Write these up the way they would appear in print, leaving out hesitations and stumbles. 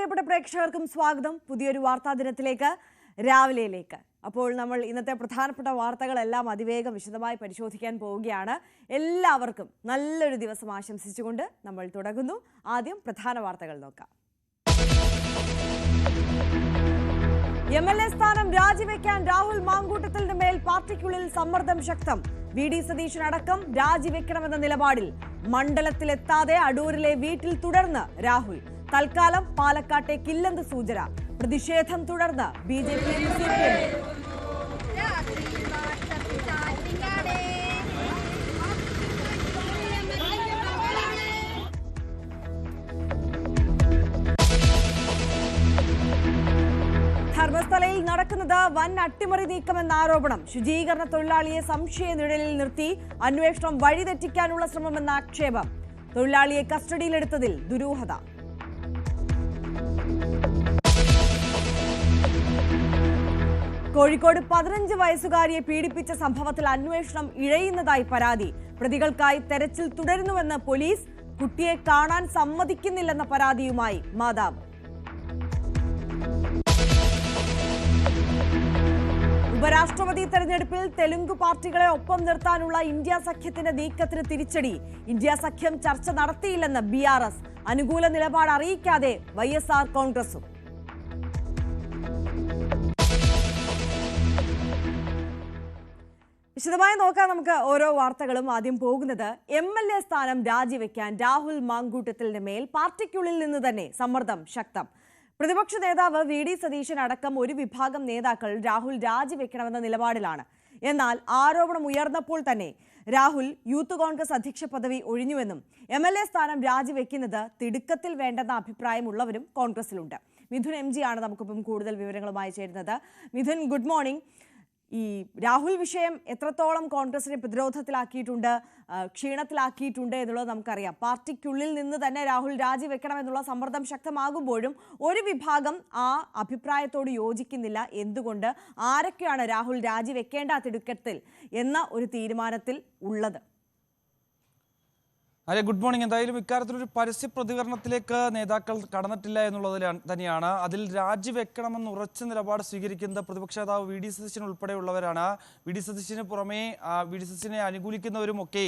പ്രിയപ്പെട്ട പ്രേക്ഷകർക്കും സ്വാഗതം പുതിയൊരു വാർത്താ ദിനത്തിലേക്ക് രാവിലെയിലേക്ക്. അപ്പോൾ നമ്മൾ ഇന്നത്തെ പ്രധാനപ്പെട്ട വാർത്തകളെല്ലാം അതിവേഗം വിശദമായി പരിശോധിക്കാൻ പോവുകയാണ്. എല്ലാവർക്കും നല്ലൊരു ദിവസം ആശംസിച്ചുകൊണ്ട് നമ്മൾ തുടങ്ങുന്നു. ആദ്യം പ്രധാന വാർത്തകൾ നോക്കാം. MLA സ്ഥാനം രാജിവെക്കാൻ രാഹുൽ മാങ്കൂട്ടത്തിന് മേൽ പാർട്ടിക്കുള്ളിൽ സമ്മർദ്ദം ശക്തം. VD സതീശൻ അടക്കം രാജിവെക്കണമെന്ന നിലപാടിൽ. മണ്ഡലത്തിലെത്താതെ അടൂരിലെ വീട്ടിൽ തുടർന്ന് രാഹുൽ. തൽക്കാലം പാലക്കാട്ടേക്കില്ലെന്ന് സൂചന. പ്രതിഷേധം തുടർന്ന് BJP ധർമ്മസ്ഥലയിൽ നടക്കുന്നത് വൻ അട്ടിമറി നീക്കമെന്ന ആരോപണം. ശുചീകരണ തൊഴിലാളിയെ സംശയ നിഴലിൽ നിർത്തി അന്വേഷണം വഴിതെറ്റിക്കാനുള്ള ശ്രമമെന്ന ആക്ഷേപം. തൊഴിലാളിയെ കസ്റ്റഡിയിലെടുത്തതിൽ ദുരൂഹത. കോഴിക്കോട് 15 വയസ്സുകാരിയെ പീഡിപ്പിച്ച സംഭവത്തിൽ അന്വേഷണം ഇഴയുന്നതായി പരാതി. പ്രതികൾക്കായി തെരച്ചിൽ തുടരുന്നുവെന്ന് പോലീസ്. കുട്ടിയെ കാണാൻ സമ്മതിക്കുന്നില്ലെന്ന പരാതിയുമായി മാതാവ്. ഉപരാഷ്ട്രപതി തെരഞ്ഞെടുപ്പിൽ തെലുങ്ക് പാർട്ടികളെ ഒപ്പം നിർത്താനുള്ള ഇന്ത്യ സഖ്യത്തിന്റെ നീക്കത്തിന് തിരിച്ചടി. ഇന്ത്യ സഖ്യം ചർച്ച നടത്തിയില്ലെന്ന് BRS. അനുകൂല നിലപാട് അറിയിക്കാതെ YSR കോൺഗ്രസും. വിശദമായി നോക്കാം നമുക്ക് ഓരോ വാർത്തകളും. ആദ്യം പോകുന്നത് MLA സ്ഥാനം രാജിവെക്കാൻ രാഹുൽ മാങ്കൂട്ടത്തിന് മേൽ പാർട്ടിക്കുള്ളിൽ നിന്ന് തന്നെ സമ്മർദ്ദം ശക്തം. പ്രതിപക്ഷ നേതാവ് VD സതീശൻ അടക്കം ഒരു വിഭാഗം നേതാക്കൾ രാഹുൽ രാജിവെക്കണമെന്ന നിലപാടിലാണ്. എന്നാൽ ആരോപണം ഉയർന്നപ്പോൾ തന്നെ രാഹുൽ യൂത്ത് കോൺഗ്രസ് അധ്യക്ഷ പദവി ഒഴിഞ്ഞുവെന്നും MLA സ്ഥാനം രാജിവെക്കുന്നത് തിടുക്കത്തിൽ വേണ്ടെന്ന അഭിപ്രായമുള്ളവരും കോൺഗ്രസിലുണ്ട്. മിഥുൻ MG ആണ് നമുക്കിപ്പം കൂടുതൽ വിവരങ്ങളുമായി ചേരുന്നത്. Mithun, good morning. ഈ രാഹുൽ വിഷയം എത്രത്തോളം കോൺഗ്രസിനെ പ്രതിരോധത്തിലാക്കിയിട്ടുണ്ട്, ക്ഷീണത്തിലാക്കിയിട്ടുണ്ട് എന്നുള്ളത് നമുക്കറിയാം. പാർട്ടിക്കുള്ളിൽ നിന്ന് തന്നെ രാഹുൽ രാജിവെക്കണമെന്നുള്ള സമ്മർദ്ദം ശക്തമാകുമ്പോഴും ഒരു വിഭാഗം ആ അഭിപ്രായത്തോട് യോജിക്കുന്നില്ല. എന്തുകൊണ്ട്, ആരൊക്കെയാണ് രാഹുൽ രാജിവെക്കേണ്ട തിടുക്കത്തിൽ എന്ന ഒരു തീരുമാനത്തിൽ ഉള്ളത്? അതെ, ഗുഡ് മോർണിംഗ്. എന്തായാലും ഇക്കാര്യത്തിലൊരു പരസ്യ പ്രതികരണത്തിലേക്ക് നേതാക്കൾ കടന്നിട്ടില്ല എന്നുള്ളത് തന്നെയാണ്. അതിൽ രാജിവെക്കണമെന്ന് ഉറച്ച നിലപാട് സ്വീകരിക്കുന്നത് പ്രതിപക്ഷ നേതാവ് VD സതീശൻ ഉൾപ്പെടെയുള്ളവരാണ്. VD സതീശന് പുറമെ VD സതീശനെ അനുകൂലിക്കുന്നവരുമൊക്കെ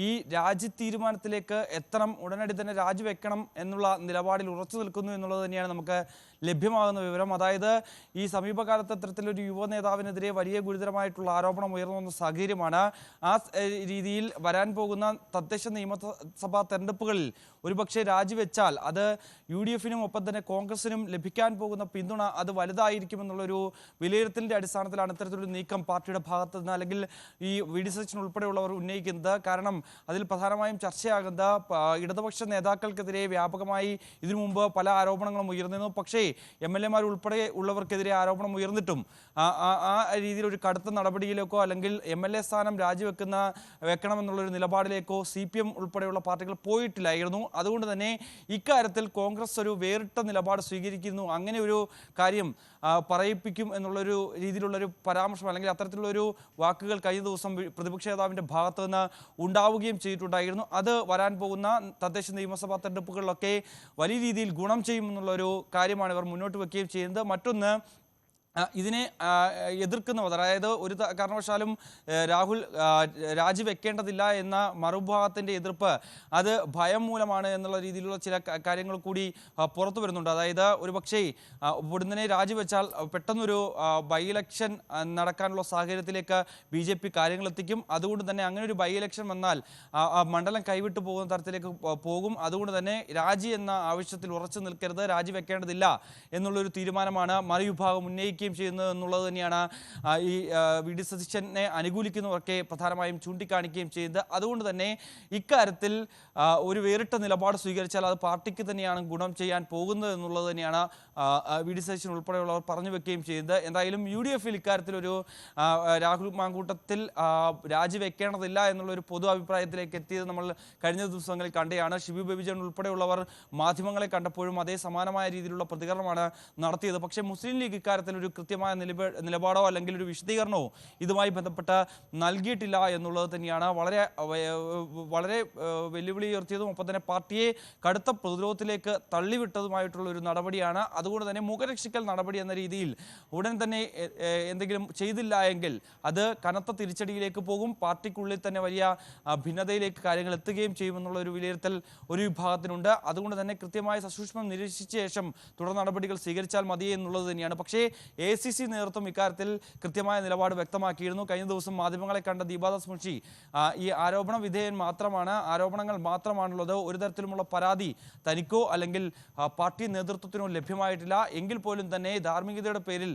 ഈ രാജി തീരുമാനത്തിലേക്ക് എത്തണം, ഉടനടി തന്നെ രാജിവെക്കണം എന്നുള്ള നിലപാടിൽ ഉറച്ചു നിൽക്കുന്നു എന്നുള്ളത് തന്നെയാണ് നമുക്ക് ലഭ്യമാകുന്ന വിവരം. അതായത് ഈ സമീപകാലത്ത് അത്തരത്തിലൊരു യുവ നേതാവിനെതിരെ വലിയ ഗുരുതരമായിട്ടുള്ള ആരോപണം ഉയർന്നു വന്ന സാഹചര്യമാണ്. ആ രീതിയിൽ വരാൻ പോകുന്ന തദ്ദേശ നിയമസഭാ തെരഞ്ഞെടുപ്പുകളിൽ ഒരുപക്ഷെ രാജിവെച്ചാൽ അത് UDF-നും ഒപ്പം തന്നെ കോൺഗ്രസിനും ലഭിക്കാൻ പോകുന്ന പിന്തുണ അത് വലുതായിരിക്കുമെന്നുള്ളൊരു വിലയിരുത്തലിൻ്റെ അടിസ്ഥാനത്തിലാണ് ഇത്തരത്തിലൊരു നീക്കം പാർട്ടിയുടെ ഭാഗത്ത് നിന്ന് അല്ലെങ്കിൽ ഈ VD സതീശൻ ഉൾപ്പെടെയുള്ളവർ ഉന്നയിക്കുന്നത്. കാരണം അതിൽ പ്രധാനമായും ചർച്ചയാകുന്ന ഇടതുപക്ഷ നേതാക്കൾക്കെതിരെ വ്യാപകമായി ഇതിനു മുമ്പ് പല ആരോപണങ്ങളും ഉയർന്നിരുന്നു. പക്ഷേ MLA-മാർ ഉൾപ്പെടെ ഉള്ളവർക്കെതിരെ ആരോപണം ഉയർന്നിട്ടും ആ രീതിയിലൊരു കടുത്ത നടപടിയിലേക്കോ അല്ലെങ്കിൽ MLA സ്ഥാനം വെക്കണമെന്നുള്ളൊരു നിലപാടിലേക്കോ CPM ഉൾപ്പെടെയുള്ള പാർട്ടികൾ പോയിട്ടില്ലായിരുന്നു. അതുകൊണ്ട് തന്നെ ഇക്കാര്യത്തിൽ കോൺഗ്രസ് ഒരു വേറിട്ട നിലപാട് സ്വീകരിക്കുന്നു. അങ്ങനെ ഒരു കാര്യം പറയിപ്പിക്കും എന്നുള്ളൊരു രീതിയിലുള്ളൊരു പരാമർശം അല്ലെങ്കിൽ അത്തരത്തിലുള്ളൊരു വാക്കുകൾ കഴിഞ്ഞ ദിവസം പ്രതിപക്ഷ നേതാവിൻ്റെ ഭാഗത്തു നിന്ന് ഉണ്ടാവുകയും ചെയ്തിട്ടുണ്ടായിരുന്നു. അത് വരാൻ പോകുന്ന തദ്ദേശ നിയമസഭാ തെരഞ്ഞെടുപ്പുകളിലൊക്കെ വലിയ രീതിയിൽ ഗുണം ചെയ്യുമെന്നുള്ളൊരു കാര്യമാണ് ഇവർ മുന്നോട്ട് വയ്ക്കുകയും ചെയ്യുന്നത്. മറ്റൊന്ന്, ഇതിനെ എതിർക്കുന്നവർ, അതായത് ഒരു കാരണവശാലും രാഹുൽ രാജിവെക്കേണ്ടതില്ല എന്ന മറുഭാഗത്തിൻ്റെ എതിർപ്പ് അത് ഭയം മൂലമാണ് എന്നുള്ള രീതിയിലുള്ള ചില കാര്യങ്ങൾ കൂടി പുറത്തു വരുന്നുണ്ട്. അതായത് ഒരുപക്ഷേ ഉടനെ രാജിവെച്ചാൽ പെട്ടെന്നൊരു ബൈ ഇലക്ഷൻ നടക്കാനുള്ള സാഹചര്യത്തിലേക്ക് BJP കാര്യങ്ങൾ എത്തിക്കും. അതുകൊണ്ട് തന്നെ അങ്ങനെ ഒരു ബൈ ഇലക്ഷൻ വന്നാൽ മണ്ഡലം കൈവിട്ടു പോകുന്ന തരത്തിലേക്ക് പോകും. അതുകൊണ്ട് തന്നെ രാജി എന്ന ആവശ്യത്തിൽ ഉറച്ചു നിൽക്കരുത്, രാജിവെക്കേണ്ടതില്ല എന്നുള്ളൊരു തീരുമാനമാണ് മറുവിഭാഗം ഉന്നയിക്കുക ചെയ്യുന്നത് എന്നുള്ളത് തന്നെയാണ് ഈ VD സതീശനെ അനുകൂലിക്കുന്നവർക്ക് പ്രധാനമായും ചൂണ്ടിക്കാണിക്കുകയും ചെയ്യുന്നത്. അതുകൊണ്ട് തന്നെ ഇക്കാര്യത്തിൽ ഒരു വേറിട്ട നിലപാട് സ്വീകരിച്ചാൽ അത് പാർട്ടിക്ക് തന്നെയാണ് ഗുണം ചെയ്യാൻ പോകുന്നത് എന്നുള്ളത് തന്നെയാണ് VD സതീശൻ ഉൾപ്പെടെയുള്ളവർ പറഞ്ഞു വെക്കുകയും ചെയ്യുന്നത്. എന്തായാലും UDF-ൽ ഇക്കാര്യത്തിലൊരു രാഹുൽ മാങ്കൂട്ടത്തിൽ രാജിവെക്കേണ്ടതില്ല എന്നുള്ളൊരു പൊതു അഭിപ്രായത്തിലേക്ക് എത്തിയത് നമ്മൾ കഴിഞ്ഞ ദിവസങ്ങളിൽ കണ്ടെയാണ്. ഷിബു ബേബി ജോൺ ഉൾപ്പെടെയുള്ളവർ മാധ്യമങ്ങളെ കണ്ടപ്പോഴും അതേ സമാനമായ രീതിയിലുള്ള പ്രതികരണമാണ് നടത്തിയത്. പക്ഷേ മുസ്ലിം ലീഗ് ഇക്കാര്യത്തിൽ ഒരു കൃത്യമായ നിലപാടോ അല്ലെങ്കിൽ ഒരു വിശദീകരണമോ ഇതുമായി ബന്ധപ്പെട്ട് നൽകിയിട്ടില്ല എന്നുള്ളത് തന്നെയാണ് വളരെ വെല്ലുവിളി ഉയർത്തിയതും ഒപ്പം തന്നെ പാർട്ടിയെ കടുത്ത പ്രതിരോധത്തിലേക്ക് തള്ളിവിട്ടതുമായിട്ടുള്ള ഒരു നടപടിയാണ്. അതുകൊണ്ട് തന്നെ മുഖരക്ഷിക്കൽ നടപടി എന്ന രീതിയിൽ ഉടൻ തന്നെ എന്തെങ്കിലും ചെയ്തില്ല എങ്കിൽ അത് കനത്ത തിരിച്ചടിയിലേക്ക് പോകും. പാർട്ടിക്കുള്ളിൽ തന്നെ വലിയ ഭിന്നതയിലേക്ക് കാര്യങ്ങൾ എത്തുകയും ചെയ്യുമെന്നുള്ള ഒരു വിലയിരുത്തൽ ഒരു വിഭാഗത്തിനുണ്ട്. അതുകൊണ്ട് തന്നെ കൃത്യമായ സസൂക്ഷ്മം നിരീക്ഷിച്ച ശേഷം തുടർ നടപടികൾ സ്വീകരിച്ചാൽ മതി എന്നുള്ളത് തന്നെയാണ്. പക്ഷേ ACC നേതൃത്വം ഇക്കാര്യത്തിൽ കൃത്യമായ നിലപാട് വ്യക്തമാക്കിയിരുന്നു. കഴിഞ്ഞ ദിവസം മാധ്യമങ്ങളെ കണ്ട ദീപാദാസ് മുൻഷി ഈ ആരോപണങ്ങൾ മാത്രമാണുള്ളത്, ഒരു തരത്തിലുമുള്ള പരാതി തനിക്കോ അല്ലെങ്കിൽ പാർട്ടി നേതൃത്വത്തിനോ ലഭ്യമായിട്ടില്ല എങ്കിൽ പോലും തന്നെ ധാർമ്മികതയുടെ പേരിൽ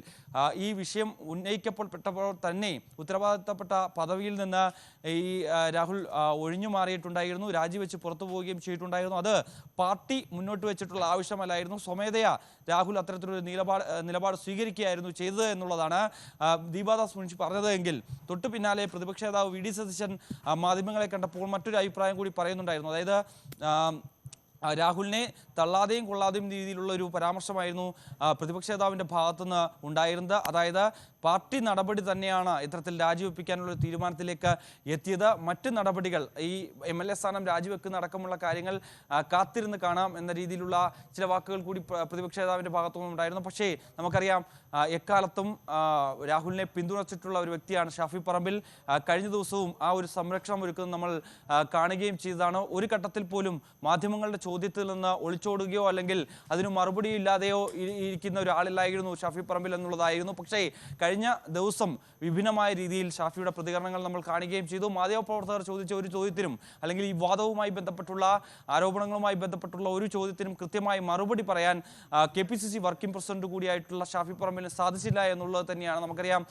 ഈ വിഷയം ഉന്നയിക്കപ്പെട്ടപ്പോൾ തന്നെ ഉത്തരവാദിത്തപ്പെട്ട പദവിയിൽ നിന്ന് ഈ രാഹുൽ ഒഴിഞ്ഞു മാറിയിട്ടുണ്ടായിരുന്നു, രാജിവെച്ച് പുറത്തു പോവുകയും ചെയ്തിട്ടുണ്ടായിരുന്നു. അത് പാർട്ടി മുന്നോട്ട് വെച്ചിട്ടുള്ള ആവശ്യമല്ലായിരുന്നു. സ്വമേധയാ രാഹുൽ അത്തരത്തിലൊരു നിലപാട് സ്വീകരിക്കുകയായിരുന്നു ചെയ്തത് എന്നുള്ളതാണ് ദീപാദാസ് മുൻഷി പറഞ്ഞത്. എങ്കിൽ തൊട്ടു പിന്നാലെ പ്രതിപക്ഷ നേതാവ് VD സതീശൻ മാധ്യമങ്ങളെ കണ്ടപ്പോൾ മറ്റൊരു അഭിപ്രായം കൂടി പറയുന്നുണ്ടായിരുന്നു. അതായത് രാഹുലിനെ തള്ളാതെയും കൊള്ളാതെയും രീതിയിലുള്ള ഒരു പരാമർശമായിരുന്നു പ്രതിപക്ഷ നേതാവിൻ്റെ ഭാഗത്തുനിന്ന് ഉണ്ടായിരുന്നത്. അതായത് പാർട്ടി നടപടി തന്നെയാണ് ഇത്തരത്തിൽ രാജിവെപ്പിക്കാനുള്ള ഒരു തീരുമാനത്തിലേക്ക് എത്തിയത്. മറ്റ് നടപടികൾ ഈ MLA സ്ഥാനം രാജിവെക്കുന്ന അടക്കമുള്ള കാര്യങ്ങൾ കാത്തിരുന്ന് കാണാം എന്ന രീതിയിലുള്ള ചില വാക്കുകൾ കൂടി പ്രതിപക്ഷ നേതാവിൻ്റെ ഭാഗത്തുനിന്ന് ഉണ്ടായിരുന്നു. പക്ഷേ നമുക്കറിയാം എക്കാലത്തും രാഹുലിനെ പിന്തുണച്ചിട്ടുള്ള ഒരു വ്യക്തിയാണ് ഷാഫി പറമ്പിൽ. കഴിഞ്ഞ ദിവസവും ആ ഒരു സംരക്ഷണം ഒരുക്കുന്നത് നമ്മൾ കാണുകയും ചെയ്തതാണ്. ഒരു ഘട്ടത്തിൽ പോലും മാധ്യമങ്ങളുടെ ചോദ്യത്തിൽ നിന്ന് ഒളിച്ചോടുകയോ അല്ലെങ്കിൽ അതിന് മറുപടി ഇല്ലാതെയോ ഇരിക്കുന്ന ഒരാളില്ലായിരുന്നു ഷാഫി പറമ്പിൽ എന്നുള്ളതായിരുന്നു. പക്ഷേ കഴിഞ്ഞ ദിവസം വിഭിന്നമായ രീതിയിൽ ഷാഫിയുടെ പ്രതികരണങ്ങൾ നമ്മൾ കാണുകയും ചെയ്തു. മാധ്യമപ്രവർത്തകർ ചോദിച്ച ഒരു ചോദ്യത്തിനും അല്ലെങ്കിൽ ഈ വാദവുമായി ബന്ധപ്പെട്ടുള്ള ആരോപണങ്ങളുമായി ബന്ധപ്പെട്ടുള്ള ഒരു ചോദ്യത്തിനും കൃത്യമായി മറുപടി പറയാൻ KPCC വർക്കിംഗ് പ്രസിഡന്റ് കൂടിയായിട്ടുള്ള ഷാഫി പറമ്പിലിന് സാധിച്ചില്ല എന്നുള്ളത് തന്നെയാണ്. നമുക്കറിയാം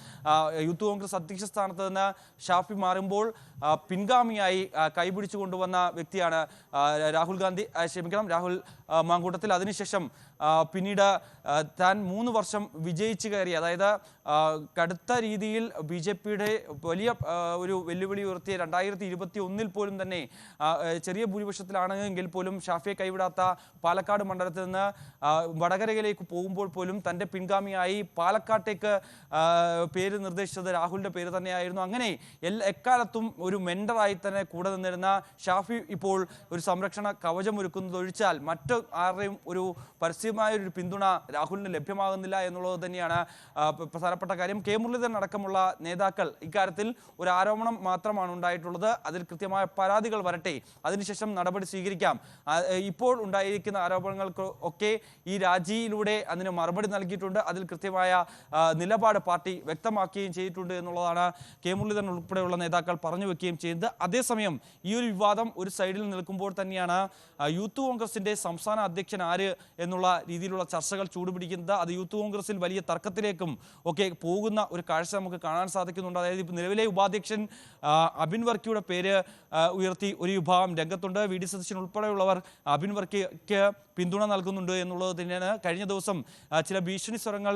യൂത്ത് കോൺഗ്രസ് അധ്യക്ഷ സ്ഥാനത്ത് നിന്ന് ഷാഫി മാറുമ്പോൾ പിൻഗാമിയായി കൈപിടിച്ചു കൊണ്ടുവന്ന വ്യക്തിയാണ് രാഹുൽ മാങ്കൂട്ടത്തിൽ. അതിനുശേഷം പിന്നീട് താൻ 3 വർഷം വിജയിച്ചു കയറി, അതായത് കടുത്ത രീതിയിൽ BJPയുടെ വലിയ ഒരു വെല്ലുവിളി ഉയർത്തിയ 2021 പോലും തന്നെ ചെറിയ ഭൂരിപക്ഷത്തിലാണെങ്കിൽ പോലും ഷാഫിയെ കൈവിടാത്ത പാലക്കാട് മണ്ഡലത്തിൽ നിന്ന് വടകരയിലേക്ക് പോകുമ്പോൾ പോലും തൻ്റെ പിൻഗാമിയായി പാലക്കാട്ടേക്ക് പേര് നിർദ്ദേശിച്ചത് രാഹുലിൻ്റെ പേര് തന്നെയായിരുന്നു. അങ്ങനെ എക്കാലത്തും ഒരു മെൻഡറായി തന്നെ കൂടെ നിന്നിരുന്ന ഷാഫി ഇപ്പോൾ ഒരു സംരക്ഷണ കവചമൊരുക്കുന്നത് ഒഴിച്ചാൽ മറ്റു ആരുടെയും ഒരു പരസ്യമായൊരു പിന്തുണ രാഹുലിന് ലഭ്യമാകുന്നില്ല എന്നുള്ളത് തന്നെയാണ് പ്രധാനപ്പെട്ട കാര്യം. കെ മുരളീധരൻ അടക്കമുള്ള നേതാക്കൾ ഇക്കാര്യത്തിൽ ഒരു ആരോപണം മാത്രമാണ് ഉണ്ടായിട്ടുള്ളത്. അതിൽ കൃത്യമായ പരാതികൾ വരട്ടെ, അതിനുശേഷം നടപടി സ്വീകരിക്കാം. ഇപ്പോൾ ഉണ്ടായിരിക്കുന്ന ആരോപണങ്ങൾക്ക് ഒക്കെ ഈ രാജിയിലൂടെ അതിന് മറുപടി നൽകിയിട്ടുണ്ട്. അതിൽ കൃത്യമായ നിലപാട് പാർട്ടി വ്യക്തമാക്കുകയും ചെയ്തിട്ടുണ്ട് എന്നുള്ളതാണ് കെ മുരളീധരൻ ഉൾപ്പെടെയുള്ള നേതാക്കൾ പറഞ്ഞു വെക്കുകയും ചെയ്യുന്നത്. അതേസമയം ഈ ഒരു വിവാദം ഒരു സൈഡിൽ നിൽക്കുമ്പോൾ തന്നെയാണ് യൂത്ത് കോൺഗ്രസിന്റെ സംസ്ഥാന അധ്യക്ഷൻ ആര് എന്നുള്ള രീതിയിലുള്ള ചർച്ചകൾ ചൂടുപിടിക്കുന്നത്. അത് യൂത്ത് കോൺഗ്രസിൽ വലിയ തർക്കത്തിലേക്കും ഒക്കെ പോകുന്ന ഒരു കാഴ്ച നമുക്ക് കാണാൻ സാധിക്കുന്നുണ്ട്. അതായത് ഇപ്പോൾ നിലവിലെ ഉപാധ്യക്ഷൻ അബിൻ വർക്കിയുടെ പേര് ഉയർത്തി ഒരു വിഭാഗം രംഗത്തുണ്ട്. VD സതീശൻ ഉൾപ്പെടെയുള്ളവർ അബിൻ വർക്കിക്ക് പിന്തുണ നൽകുന്നുണ്ട് എന്നുള്ളത് തന്നെയാണ്. കഴിഞ്ഞ ദിവസം ചില ഭീഷണി സ്വരങ്ങൾ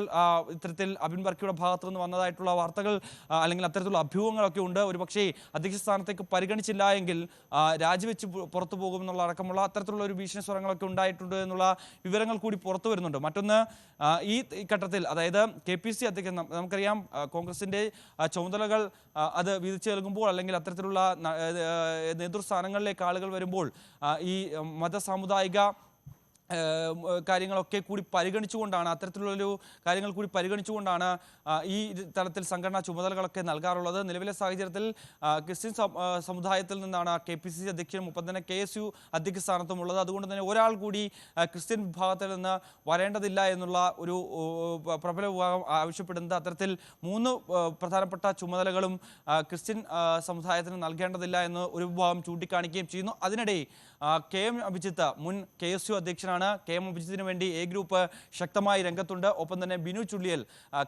ഇത്തരത്തിൽ അബിൻ വർക്കിയുടെ ഭാഗത്തു നിന്ന് വന്നതായിട്ടുള്ള വാർത്തകൾ അല്ലെങ്കിൽ അത്തരത്തിലുള്ള അഭ്യൂഹങ്ങളൊക്കെ ഉണ്ട്. ഒരു പക്ഷേ അധ്യക്ഷ സ്ഥാനത്തേക്ക് പരിഗണിച്ചില്ല എങ്കിൽ രാജിവെച്ച് പുറത്തു പോകുമെന്നുള്ള അടക്കമുള്ള അത്തരത്തിലുള്ള ഒരു ഭീഷണി സ്വരങ്ങളൊക്കെ ഉണ്ടായിട്ടുണ്ട് എന്നുള്ള വിവരങ്ങൾ കൂടി പുറത്തു വരുന്നുണ്ട്. മറ്റൊന്ന് ഈ ഘട്ടത്തിൽ അതായത് KPCC അധ്യക്ഷൻ, നമുക്കറിയാം കോൺഗ്രസിൻ്റെ ചുമതലകൾ അത് വീതിച്ചു നൽകുമ്പോൾ അല്ലെങ്കിൽ അത്തരത്തിലുള്ള നേതൃസ്ഥാനങ്ങളിലേക്ക് ആളുകൾ വരുമ്പോൾ ഈ മതസാമുദായിക കാര്യങ്ങളൊക്കെ കൂടി പരിഗണിച്ചുകൊണ്ടാണ് അത്തരത്തിലുള്ളൊരു കാര്യങ്ങൾ കൂടി പരിഗണിച്ചുകൊണ്ടാണ് ഈ തലത്തിൽ സംഘടനാ ചുമതലകളൊക്കെ നൽകാറുള്ളത്. നിലവിലെ സാഹചര്യത്തിൽ ക്രിസ്ത്യൻ സമുദായത്തിൽ നിന്നാണ് KPCC അധ്യക്ഷനും ഒപ്പം തന്നെ KSU അധ്യക്ഷ സ്ഥാനത്തുമുള്ളത്. അതുകൊണ്ട് തന്നെ ഒരാൾ കൂടി ക്രിസ്ത്യൻ വിഭാഗത്തിൽ നിന്ന് വരേണ്ടതില്ല എന്നുള്ള ഒരു പ്രബല വിഭാഗം ആവശ്യപ്പെടുന്നത്. അത്തരത്തിൽ 3 പ്രധാനപ്പെട്ട ചുമതലകളും ക്രിസ്ത്യൻ സമുദായത്തിന് നൽകേണ്ടതില്ല എന്ന് ഒരു വിഭാഗം ചൂണ്ടിക്കാണിക്കുകയും ചെയ്യുന്നു. അതിനിടെ KM അഭിജിത്ത് മുൻ KSU അധ്യക്ഷനാണ്. KM അഭിജിത്തിന് വേണ്ടി A ഗ്രൂപ്പ് ശക്തമായി രംഗത്തുണ്ട്. ഒപ്പം തന്നെ ബിനു ചുള്ളിയൽ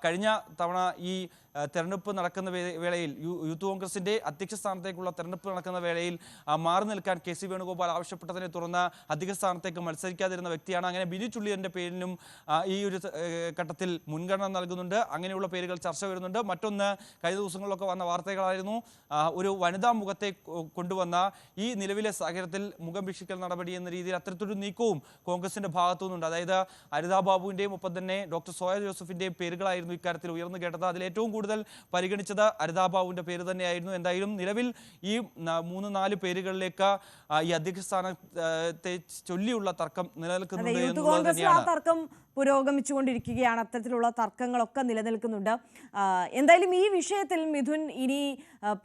കഴിഞ്ഞ തവണ ഈ തെരഞ്ഞെടുപ്പ് നടക്കുന്ന വേളയിൽ യൂത്ത് കോൺഗ്രസിൻ്റെ അധ്യക്ഷ സ്ഥാനത്തേക്കുള്ള തെരഞ്ഞെടുപ്പ് നടക്കുന്ന വേളയിൽ മാറി നിൽക്കാൻ KC വേണുഗോപാൽ ആവശ്യപ്പെട്ടതിനെ തുടർന്ന് അധ്യക്ഷ സ്ഥാനത്തേക്ക് മത്സരിക്കാതിരുന്ന വ്യക്തിയാണ്. അങ്ങനെ ബിനു ചുള്ളിയലിൻ്റെ പേരിനും ഈ ഒരു ഘട്ടത്തിൽ മുൻഗണന നൽകുന്നുണ്ട്. അങ്ങനെയുള്ള പേരുകൾ ചർച്ച വരുന്നുണ്ട്. മറ്റൊന്ന് കഴിഞ്ഞ ദിവസങ്ങളിലൊക്കെ വന്ന വാർത്തകളായിരുന്നു ഒരു വനിതാ മുഖത്തെ കൊണ്ടുവന്ന ഈ നിലവിലെ സാഹചര്യത്തിൽ മുഖം വീക്ഷിക്കൽ നടപടി എന്ന രീതിയിൽ അത്തരത്തിലൊരു നീക്കവും കോൺഗ്രസ് കോൺഗ്രസിന്റെ ഭാഗത്തു നിന്നുണ്ട്. അതായത് അരിതാ ബാബുവിന്റെയും ഒപ്പം തന്നെ ഡോക്ടർ സോയ ജോസഫിന്റെയും പേരുകളായിരുന്നു ഇക്കാര്യത്തിൽ ഉയർന്നു കേട്ടത്. അതിൽ ഏറ്റവും കൂടുതൽ പരിഗണിച്ചത് അരിതാ ബാബുവിന്റെ പേര് തന്നെയായിരുന്നു. എന്തായാലും നിലവിൽ ഈ 3-4 പേരുകളിലേക്ക് ഈ അധ്യക്ഷ സ്ഥാനത്തെ ചൊല്ലിയുള്ള തർക്കം നിലനിൽക്കുന്നുണ്ട് എന്നുള്ളത് തന്നെയാണ്. തർക്കം പുരോഗമിച്ചുകൊണ്ടിരിക്കുകയാണ്. അത്തരത്തിലുള്ള തർക്കങ്ങളൊക്കെ നിലനിൽക്കുന്നുണ്ട്. എന്തായാലും ഈ വിഷയത്തിൽ മിഥുൻ, ഇനി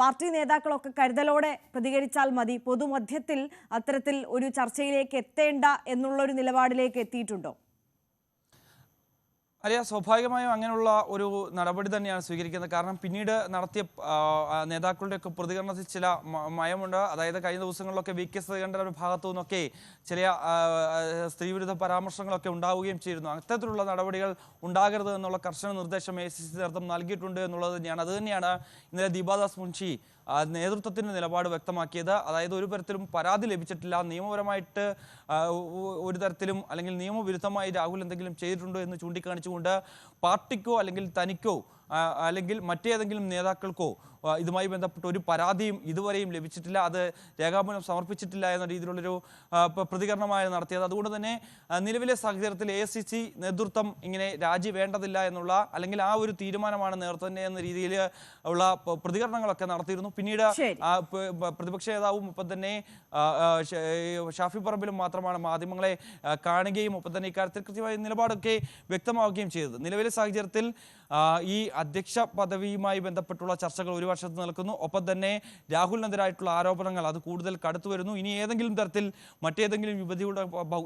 പാർട്ടി നേതാക്കളൊക്കെ കരുതലോടെ പ്രതികരിച്ചാൽ മതി. പൊതുമധ്യത്തിൽ അത്തരത്തിൽ ഒരു ചർച്ചയിലേക്ക് എത്തേണ്ട എന്നുള്ളൊരു നിലപാടിലേക്ക് എത്തിയിട്ടുണ്ടോ? അല്ല, സ്വാഭാവികമായും അങ്ങനെയുള്ള ഒരു നടപടി തന്നെയാണ് സ്വീകരിക്കുന്നത്. കാരണം പിന്നീട് നടത്തിയ നേതാക്കളുടെയൊക്കെ പ്രതികരണത്തിൽ ചില മയമുണ്ട്. അതായത് കഴിഞ്ഞ ദിവസങ്ങളിലൊക്കെ VK ശ്രീകണ്ഠന്റെ ഒരു ഭാഗത്തു നിന്നൊക്കെ ചില സ്ത്രീവിരുദ്ധ പരാമർശങ്ങളൊക്കെ ഉണ്ടാവുകയും ചെയ്തിരുന്നു. അത്തരത്തിലുള്ള നടപടികൾ ഉണ്ടാകരുത് എന്നുള്ള കർശന നിർദ്ദേശം AICC നേതൃത്വം നൽകിയിട്ടുണ്ട് എന്നുള്ളത് തന്നെയാണ്. അതുതന്നെയാണ് ഇന്നലെ ദീപാദാസ് മുൻഷി നേതൃത്വത്തിന്റെ നിലപാട് വ്യക്തമാക്കിയത്. അതായത് ഒരു തരത്തിലും പരാതി ലഭിച്ചിട്ടില്ല, നിയമപരമായിട്ട് ഒരു തരത്തിലും അല്ലെങ്കിൽ നിയമവിരുദ്ധമായി രാഹുൽ എന്തെങ്കിലും ചെയ്തിട്ടുണ്ടോ എന്ന് ചൂണ്ടിക്കാണിച്ചുകൊണ്ട് പാർട്ടിക്കോ അല്ലെങ്കിൽ തനിക്കോ അല്ലെങ്കിൽ മറ്റേതെങ്കിലും നേതാക്കൾക്കോ ഇതുമായി ബന്ധപ്പെട്ട ഒരു പരാതിയും ഇതുവരെയും ലഭിച്ചിട്ടില്ല, അത് രേഖാമൂലം സമർപ്പിച്ചിട്ടില്ല എന്ന രീതിയിലുള്ളൊരു പ്രതികരണമായി നടത്തിയത്. അതുകൊണ്ട് തന്നെ നിലവിലെ സാഹചര്യത്തിൽ AICC നേതൃത്വം ഇങ്ങനെ രാജി വേണ്ടതില്ല എന്നുള്ള അല്ലെങ്കിൽ ആ ഒരു തീരുമാനമാണ് നേതൃത്വം എന്ന രീതിയിൽ ഉള്ള പ്രതികരണങ്ങളൊക്കെ നടത്തിയിരുന്നു. പിന്നീട് പ്രതിപക്ഷ നേതാവും ഒപ്പം തന്നെ ഷാഫി പറമ്പിലും മാത്രമാണ് മാധ്യമങ്ങളെ കാണുകയും ഒപ്പം തന്നെ ഇക്കാര്യത്തിൽ കൃത്യമായ നിലപാടൊക്കെ വ്യക്തമാവുകയും ചെയ്തത്. നിലവിലെ സാഹചര്യത്തിൽ ഈ അധ്യക്ഷ പദവിയുമായി ബന്ധപ്പെട്ടുള്ള ചർച്ചകൾ ഒരു വർഷത്ത് നിൽക്കുന്നു. ഒപ്പം തന്നെ രാഹുലിനെതിരായിട്ടുള്ള ആരോപണങ്ങൾ അത് കൂടുതൽ കടുത്തു വരുന്നു. ഇനി ഏതെങ്കിലും തരത്തിൽ മറ്റേതെങ്കിലും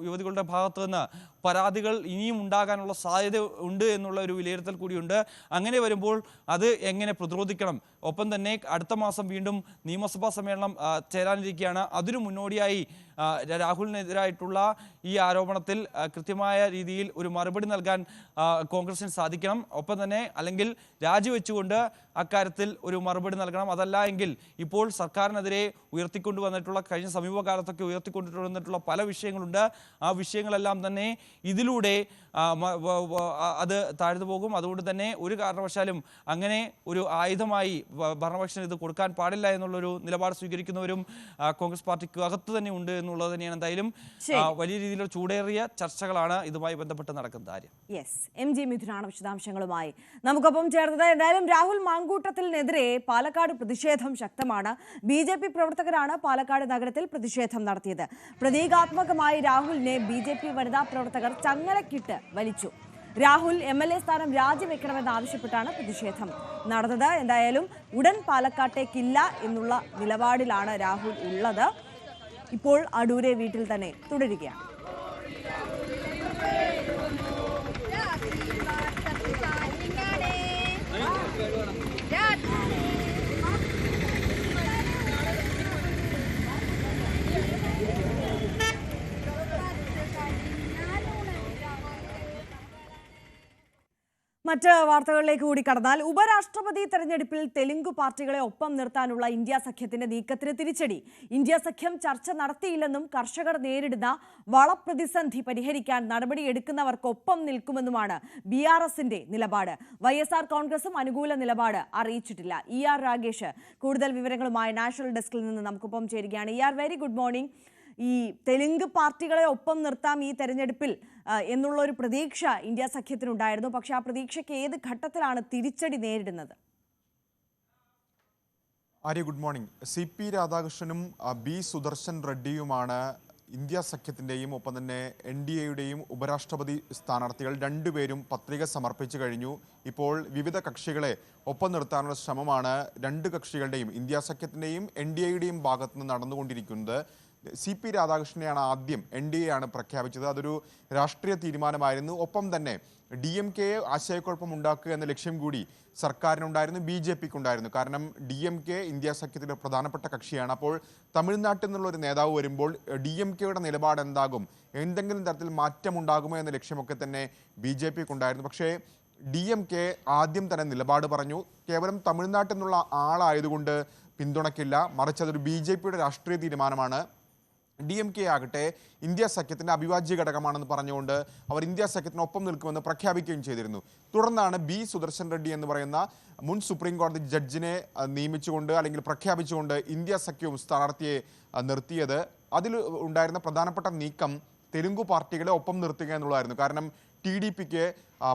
യുവതികളുടെ ഭാഗത്തു നിന്ന് പരാതികൾ ഇനിയും ഉണ്ടാകാനുള്ള സാധ്യത ഉണ്ട് എന്നുള്ള ഒരു വിലയിരുത്തൽ കൂടിയുണ്ട്. അങ്ങനെ വരുമ്പോൾ അത് എങ്ങനെ പ്രതിരോധിക്കണം? ഒപ്പം തന്നെ അടുത്ത മാസം വീണ്ടും നിയമസഭാ സമ്മേളനം ചേരാനിരിക്കുകയാണ്. അതിനു മുന്നോടിയായി രാഹുലിനെതിരായിട്ടുള്ള ഈ ആരോപണത്തിൽ കൃത്യമായ രീതിയിൽ ഒരു മറുപടി നൽകാൻ കോൺഗ്രസിന് സാധിക്കണം. ഒപ്പം തന്നെ അല്ലെങ്കിൽ രാജിവെച്ചുകൊണ്ട് അക്കാര്യത്തിൽ ഒരു മറുപടി നൽകണം. അതല്ല എങ്കിൽ ഇപ്പോൾ സർക്കാരിനെതിരെ ഉയർത്തിക്കൊണ്ടുവന്നിട്ടുള്ള കഴിഞ്ഞ സമീപകാലത്തൊക്കെ ഉയർത്തിക്കൊണ്ടുവന്നിട്ടുള്ള പല വിഷയങ്ങളുണ്ട്. ആ വിഷയങ്ങളെല്ലാം തന്നെ ഇതിലൂടെ അത് താഴ്ന്നു പോകും. അതുകൊണ്ട് തന്നെ ഒരു കാരണവശാലും അങ്ങനെ ഒരു ആയുധമായി ഭരണപക്ഷത്തിന് ഇത് കൊടുക്കാൻ പാടില്ല എന്നുള്ളൊരു നിലപാട് സ്വീകരിക്കുന്നവരും കോൺഗ്രസ് പാർട്ടിക്ക് അകത്ത് തന്നെ ഉണ്ട് എന്നുള്ളത് തന്നെയാണ്. എന്തായാലും വലിയ രീതിയിലുള്ള ചൂടേറിയ ചർച്ചകളാണ് ഇതുമായി ബന്ധപ്പെട്ട് നടക്കുന്ന കാര്യം. MG മിഥുനാണ് വിശദാംശങ്ങളുമായി നമുക്കൊപ്പം ചേർന്നത്. എന്തായാലും രാഹുൽ മാങ്കൂട്ടത്തിനെതിരെ പാലക്കാട് പ്രതിഷേധം ശക്തമാണ്. BJP പ്രവർത്തകരാണ് പാലക്കാട് നഗരത്തിൽ പ്രതിഷേധം നടത്തിയത്. പ്രതീകാത്മകമായി രാഹുലിനെ BJP വനിതാ പ്രവർത്തകർ ചങ്ങലക്കിട്ട് വലിച്ചു. രാഹുൽ MLA സ്ഥാനം രാജിവെക്കണമെന്നാവശ്യപ്പെട്ടാണ് പ്രതിഷേധം നടന്നത്. എന്തായാലും ഉടൻ പാലക്കാട്ടേക്കില്ല എന്നുള്ള നിലപാടിലാണ് രാഹുൽ ഉള്ളത്. ഇപ്പോൾ അടൂരെ വീട്ടിൽ തന്നെ തുടരുകയാണ്. മറ്റ് വാർത്തകളിലേക്ക് കൂടി കടന്നാൽ, ഉപരാഷ്ട്രപതി തെരഞ്ഞെടുപ്പിൽ തെലുങ്ക് പാർട്ടികളെ ഒപ്പം നിർത്താനുള്ള ഇന്ത്യ സഖ്യത്തിന്റെ നീക്കത്തിന് തിരിച്ചടി. ഇന്ത്യ സഖ്യം ചർച്ച നടത്തിയില്ലെന്നും കർഷകർ നേരിടുന്ന വളപ്രതിസന്ധി പരിഹരിക്കാൻ നടപടിയെടുക്കുന്നവർക്കൊപ്പം നിൽക്കുമെന്നുമാണ് BRSന്റെ നിലപാട്. YSR കോൺഗ്രസും അനുകൂല നിലപാട് അറിയിച്ചിട്ടില്ല. ER രാഗേഷ് കൂടുതൽ വിവരങ്ങളുമായി നാഷണൽ ഡെസ്കിൽ നിന്ന് നമുക്കൊപ്പം ചേരുകയാണ്. ER, very good morning. ഈ തെലുങ്ക് പാർട്ടികളെ ഒപ്പം നിർത്താം ഈ തെരഞ്ഞെടുപ്പിൽ എന്നുള്ള ഒരു പ്രതീക്ഷ ഇന്ത്യ സഖ്യത്തിനുണ്ടായിരുന്നു. പക്ഷെ ആ പ്രതീക്ഷയ്ക്ക് ഏത് ഘട്ടത്തിലാണ് തിരിച്ചടി നേരിടുന്നത്? Arya, good morning. CP രാധാകൃഷ്ണനും B സുദർശൻ റെഡ്ഡിയുമാണ് ഇന്ത്യ സഖ്യത്തിൻ്റെയും ഒപ്പം തന്നെ NDAയുടെയും ഉപരാഷ്ട്രപതി സ്ഥാനാർത്ഥികൾ. രണ്ടുപേരും പത്രിക സമർപ്പിച്ചു കഴിഞ്ഞു. ഇപ്പോൾ വിവിധ കക്ഷികളെ ഒപ്പം നിർത്താനുള്ള ശ്രമമാണ് രണ്ട് കക്ഷികളുടെയും, ഇന്ത്യ സഖ്യത്തിൻ്റെയും NDAയുടെയും ഭാഗത്തുനിന്ന് നടന്നുകൊണ്ടിരിക്കുന്നത്. CP രാധാകൃഷ്ണനെയാണ് ആദ്യം NDA ആണ് പ്രഖ്യാപിച്ചത്. അതൊരു രാഷ്ട്രീയ തീരുമാനമായിരുന്നു. ഒപ്പം തന്നെ DMKയെ ആശയക്കുഴപ്പം ഉണ്ടാക്കുക എന്ന ലക്ഷ്യം കൂടി സർക്കാരിനുണ്ടായിരുന്നു, BJPക്ക് ഉണ്ടായിരുന്നു. കാരണം DMK ഇന്ത്യ സഖ്യത്തിൻ്റെ പ്രധാനപ്പെട്ട കക്ഷിയാണ്. അപ്പോൾ തമിഴ്നാട്ടിൽ നിന്നുള്ളൊരു നേതാവ് വരുമ്പോൾ DMKയുടെ നിലപാട് എന്താകും, എന്തെങ്കിലും തരത്തിൽ മാറ്റമുണ്ടാകുമോ എന്ന ലക്ഷ്യമൊക്കെ തന്നെ BJPക്ക് ഉണ്ടായിരുന്നു. പക്ഷേ DMK ആദ്യം തന്നെ നിലപാട് പറഞ്ഞു. കേവലം തമിഴ്നാട്ടിൽ നിന്നുള്ള ആളായതുകൊണ്ട് പിന്തുണയ്ക്കില്ല, മറിച്ച് അതൊരു BJPയുടെ രാഷ്ട്രീയ തീരുമാനമാണ്. DMK ആകട്ടെ ഇന്ത്യ സഖ്യത്തിൻ്റെ അവിഭാജ്യ ഘടകമാണെന്ന് പറഞ്ഞുകൊണ്ട് അവർ ഇന്ത്യ സഖ്യത്തിനൊപ്പം നിൽക്കുമെന്ന് പ്രഖ്യാപിക്കുകയും ചെയ്തിരുന്നു. തുടർന്നാണ് B സുദർശൻ റെഡ്ഡി എന്ന് പറയുന്ന മുൻ സുപ്രീം കോടതി ജഡ്ജിനെ നിയമിച്ചുകൊണ്ട് അല്ലെങ്കിൽ പ്രഖ്യാപിച്ചുകൊണ്ട് ഇന്ത്യ സഖ്യവും സ്ഥാനാർത്ഥിയെ നിർത്തിയത്. അതിൽ ഉണ്ടായിരുന്ന പ്രധാനപ്പെട്ട നീക്കം തെലുങ്ക് പാർട്ടികളെ ഒപ്പം നിർത്തുക എന്നുള്ളതായിരുന്നു. കാരണം TDPക്ക്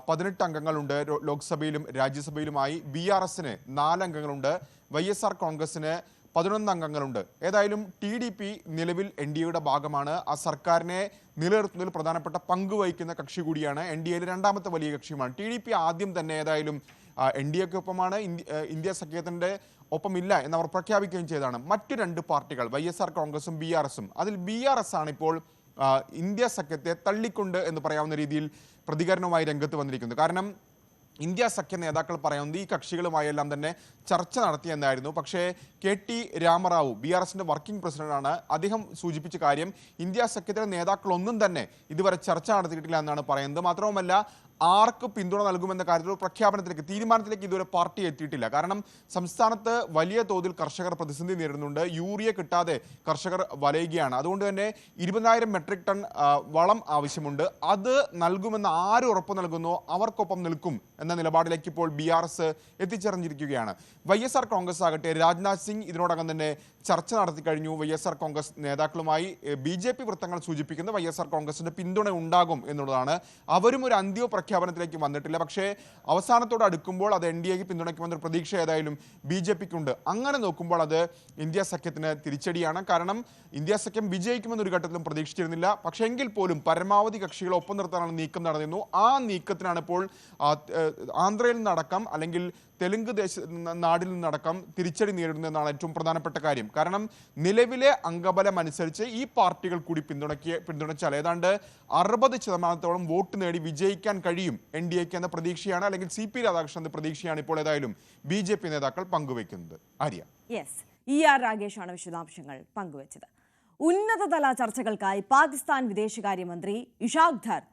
18 അംഗങ്ങളുണ്ട് ലോക്സഭയിലും രാജ്യസഭയിലുമായി, BRSന് 4 അംഗങ്ങളുണ്ട്, YSR കോൺഗ്രസിന് 11 അംഗങ്ങളുണ്ട്. ഏതായാലും TDP നിലവിൽ NDAയുടെ ഭാഗമാണ്. ആ സർക്കാരിനെ നിലനിർത്തുന്നതിൽ പ്രധാനപ്പെട്ട പങ്ക് വഹിക്കുന്ന കക്ഷി കൂടിയാണ്. NDAയിലെ രണ്ടാമത്തെ വലിയ കക്ഷിയുമാണ്. TDP ആദ്യം തന്നെ ഏതായാലും NDAക്കൊപ്പമാണ്, ഇന്ത്യ സഖ്യത്തിൻ്റെ ഒപ്പമില്ല എന്നവർ പ്രഖ്യാപിക്കുകയും ചെയ്തതാണ്. മറ്റു 2 പാർട്ടികൾ YSR കോൺഗ്രസും BRSും, അതിൽ BRS ആണ് ഇപ്പോൾ ഇന്ത്യ സഖ്യത്തെ തള്ളിക്കൊണ്ട് എന്ന് പറയാവുന്ന രീതിയിൽ പ്രതികരണവുമായി രംഗത്ത് വന്നിരിക്കുന്നത്. കാരണം ഇന്ത്യ സഖ്യ നേതാക്കൾ പറയുന്നത് ഈ കക്ഷികളുമായെല്ലാം തന്നെ ചർച്ച നടത്തിയെന്നായിരുന്നു. പക്ഷേ KT രാമറാവു BRSന്റെ വർക്കിംഗ് പ്രസിഡന്റാണ്. അദ്ദേഹം സൂചിപ്പിച്ച കാര്യം ഇന്ത്യ സഖ്യത്തിലെ നേതാക്കളൊന്നും തന്നെ ഇതുവരെ ചർച്ച നടത്തിയിട്ടില്ല എന്നാണ് പറയുന്നത്. മാത്രവുമല്ല, ആർക്ക് പിന്തുണ നൽകുമെന്ന കാര്യത്തിൽ പ്രഖ്യാപനത്തിലേക്ക്, തീരുമാനത്തിലേക്ക് ഇതുവരെ പാർട്ടി എത്തിയിട്ടില്ല. കാരണം സംസ്ഥാനത്ത് വലിയ തോതിൽ കർഷകർ പ്രതിസന്ധി നേരിടുന്നുണ്ട്. യൂറിയ കിട്ടാതെ കർഷകർ വലയുകയാണ്. അതുകൊണ്ട് തന്നെ 20,000 മെട്രിക് ടൺ വളം ആവശ്യമുണ്ട്. അത് നൽകുമെന്ന് ആര് ഉറപ്പ് നൽകുന്നോ അവർക്കൊപ്പം നിൽക്കും എന്ന നിലപാടിലേക്ക് ഇപ്പോൾ BRS എത്തിച്ചേർന്നിരിക്കുകയാണ്. YSR കോൺഗ്രസ് ആകട്ടെ, രാജ്നാഥ് സിംഗ് ഇതിനോടകം തന്നെ ചർച്ച നടത്തി കഴിഞ്ഞു YSR കോൺഗ്രസ് നേതാക്കളുമായി. BJP വൃത്തങ്ങൾ സൂചിപ്പിക്കുന്ന YSR കോൺഗ്രസിന്റെ പിന്തുണ ഉണ്ടാകും എന്നുള്ളതാണ്. അവരും ഒരു അന്തിമ പ്രഖ്യാപനത്തിലേക്ക് വന്നിട്ടില്ല. പക്ഷേ അവസാനത്തോട് അടുക്കുമ്പോൾ അത് NDAക്ക് പിന്തുണയ്ക്കുമെന്നൊരു പ്രതീക്ഷ ഏതായാലും BJPക്കുണ്ട്. അങ്ങനെ നോക്കുമ്പോൾ അത് ഇന്ത്യ സഖ്യത്തിന് തിരിച്ചടിയാണ്. കാരണം ഇന്ത്യ സഖ്യം വിജയിക്കുമെന്നൊരു ഘട്ടത്തിലും പ്രതീക്ഷിച്ചിരുന്നില്ല. പക്ഷേ എങ്കിൽ പോലും പരമാവധി കക്ഷികളെ ഒപ്പം നിർത്താനുള്ള നീക്കം നടന്നിരുന്നു. ആ നീക്കത്തിനാണ് ഇപ്പോൾ ആന്ധ്രയിൽ നിന്നടക്കം അല്ലെങ്കിൽ തെലുങ്ക് നാടിൽ നിന്നടക്കം തിരിച്ചടി നേരിടുന്നതെന്നാണ് ഏറ്റവും പ്രധാനപ്പെട്ട കാര്യം. കാരണം നിലവിലെ അംഗബലം അനുസരിച്ച് ഈ പാർട്ടികൾ കൂടി പിന്തുണച്ചാൽ ഏതാണ്ട് 60% വോട്ട് നേടി വിജയിക്കാൻ കഴിയും NDAക്ക് എന്ന പ്രതീക്ഷയാണ്, അല്ലെങ്കിൽ CP രാധാകൃഷ്ണന്റെ പ്രതീക്ഷയാണ് ഇപ്പോൾ ഏതായാലും BJP നേതാക്കൾ പങ്കുവയ്ക്കുന്നത്. ആര്യ. യെസ്, ER രാഗേഷാണ് വിശദാംശങ്ങൾ പങ്കുവച്ചത്. ഉന്നതതല ചർച്ചകൾക്കായി പാകിസ്ഥാൻ വിദേശകാര്യമന്ത്രി ഇഷാഖ് ധർ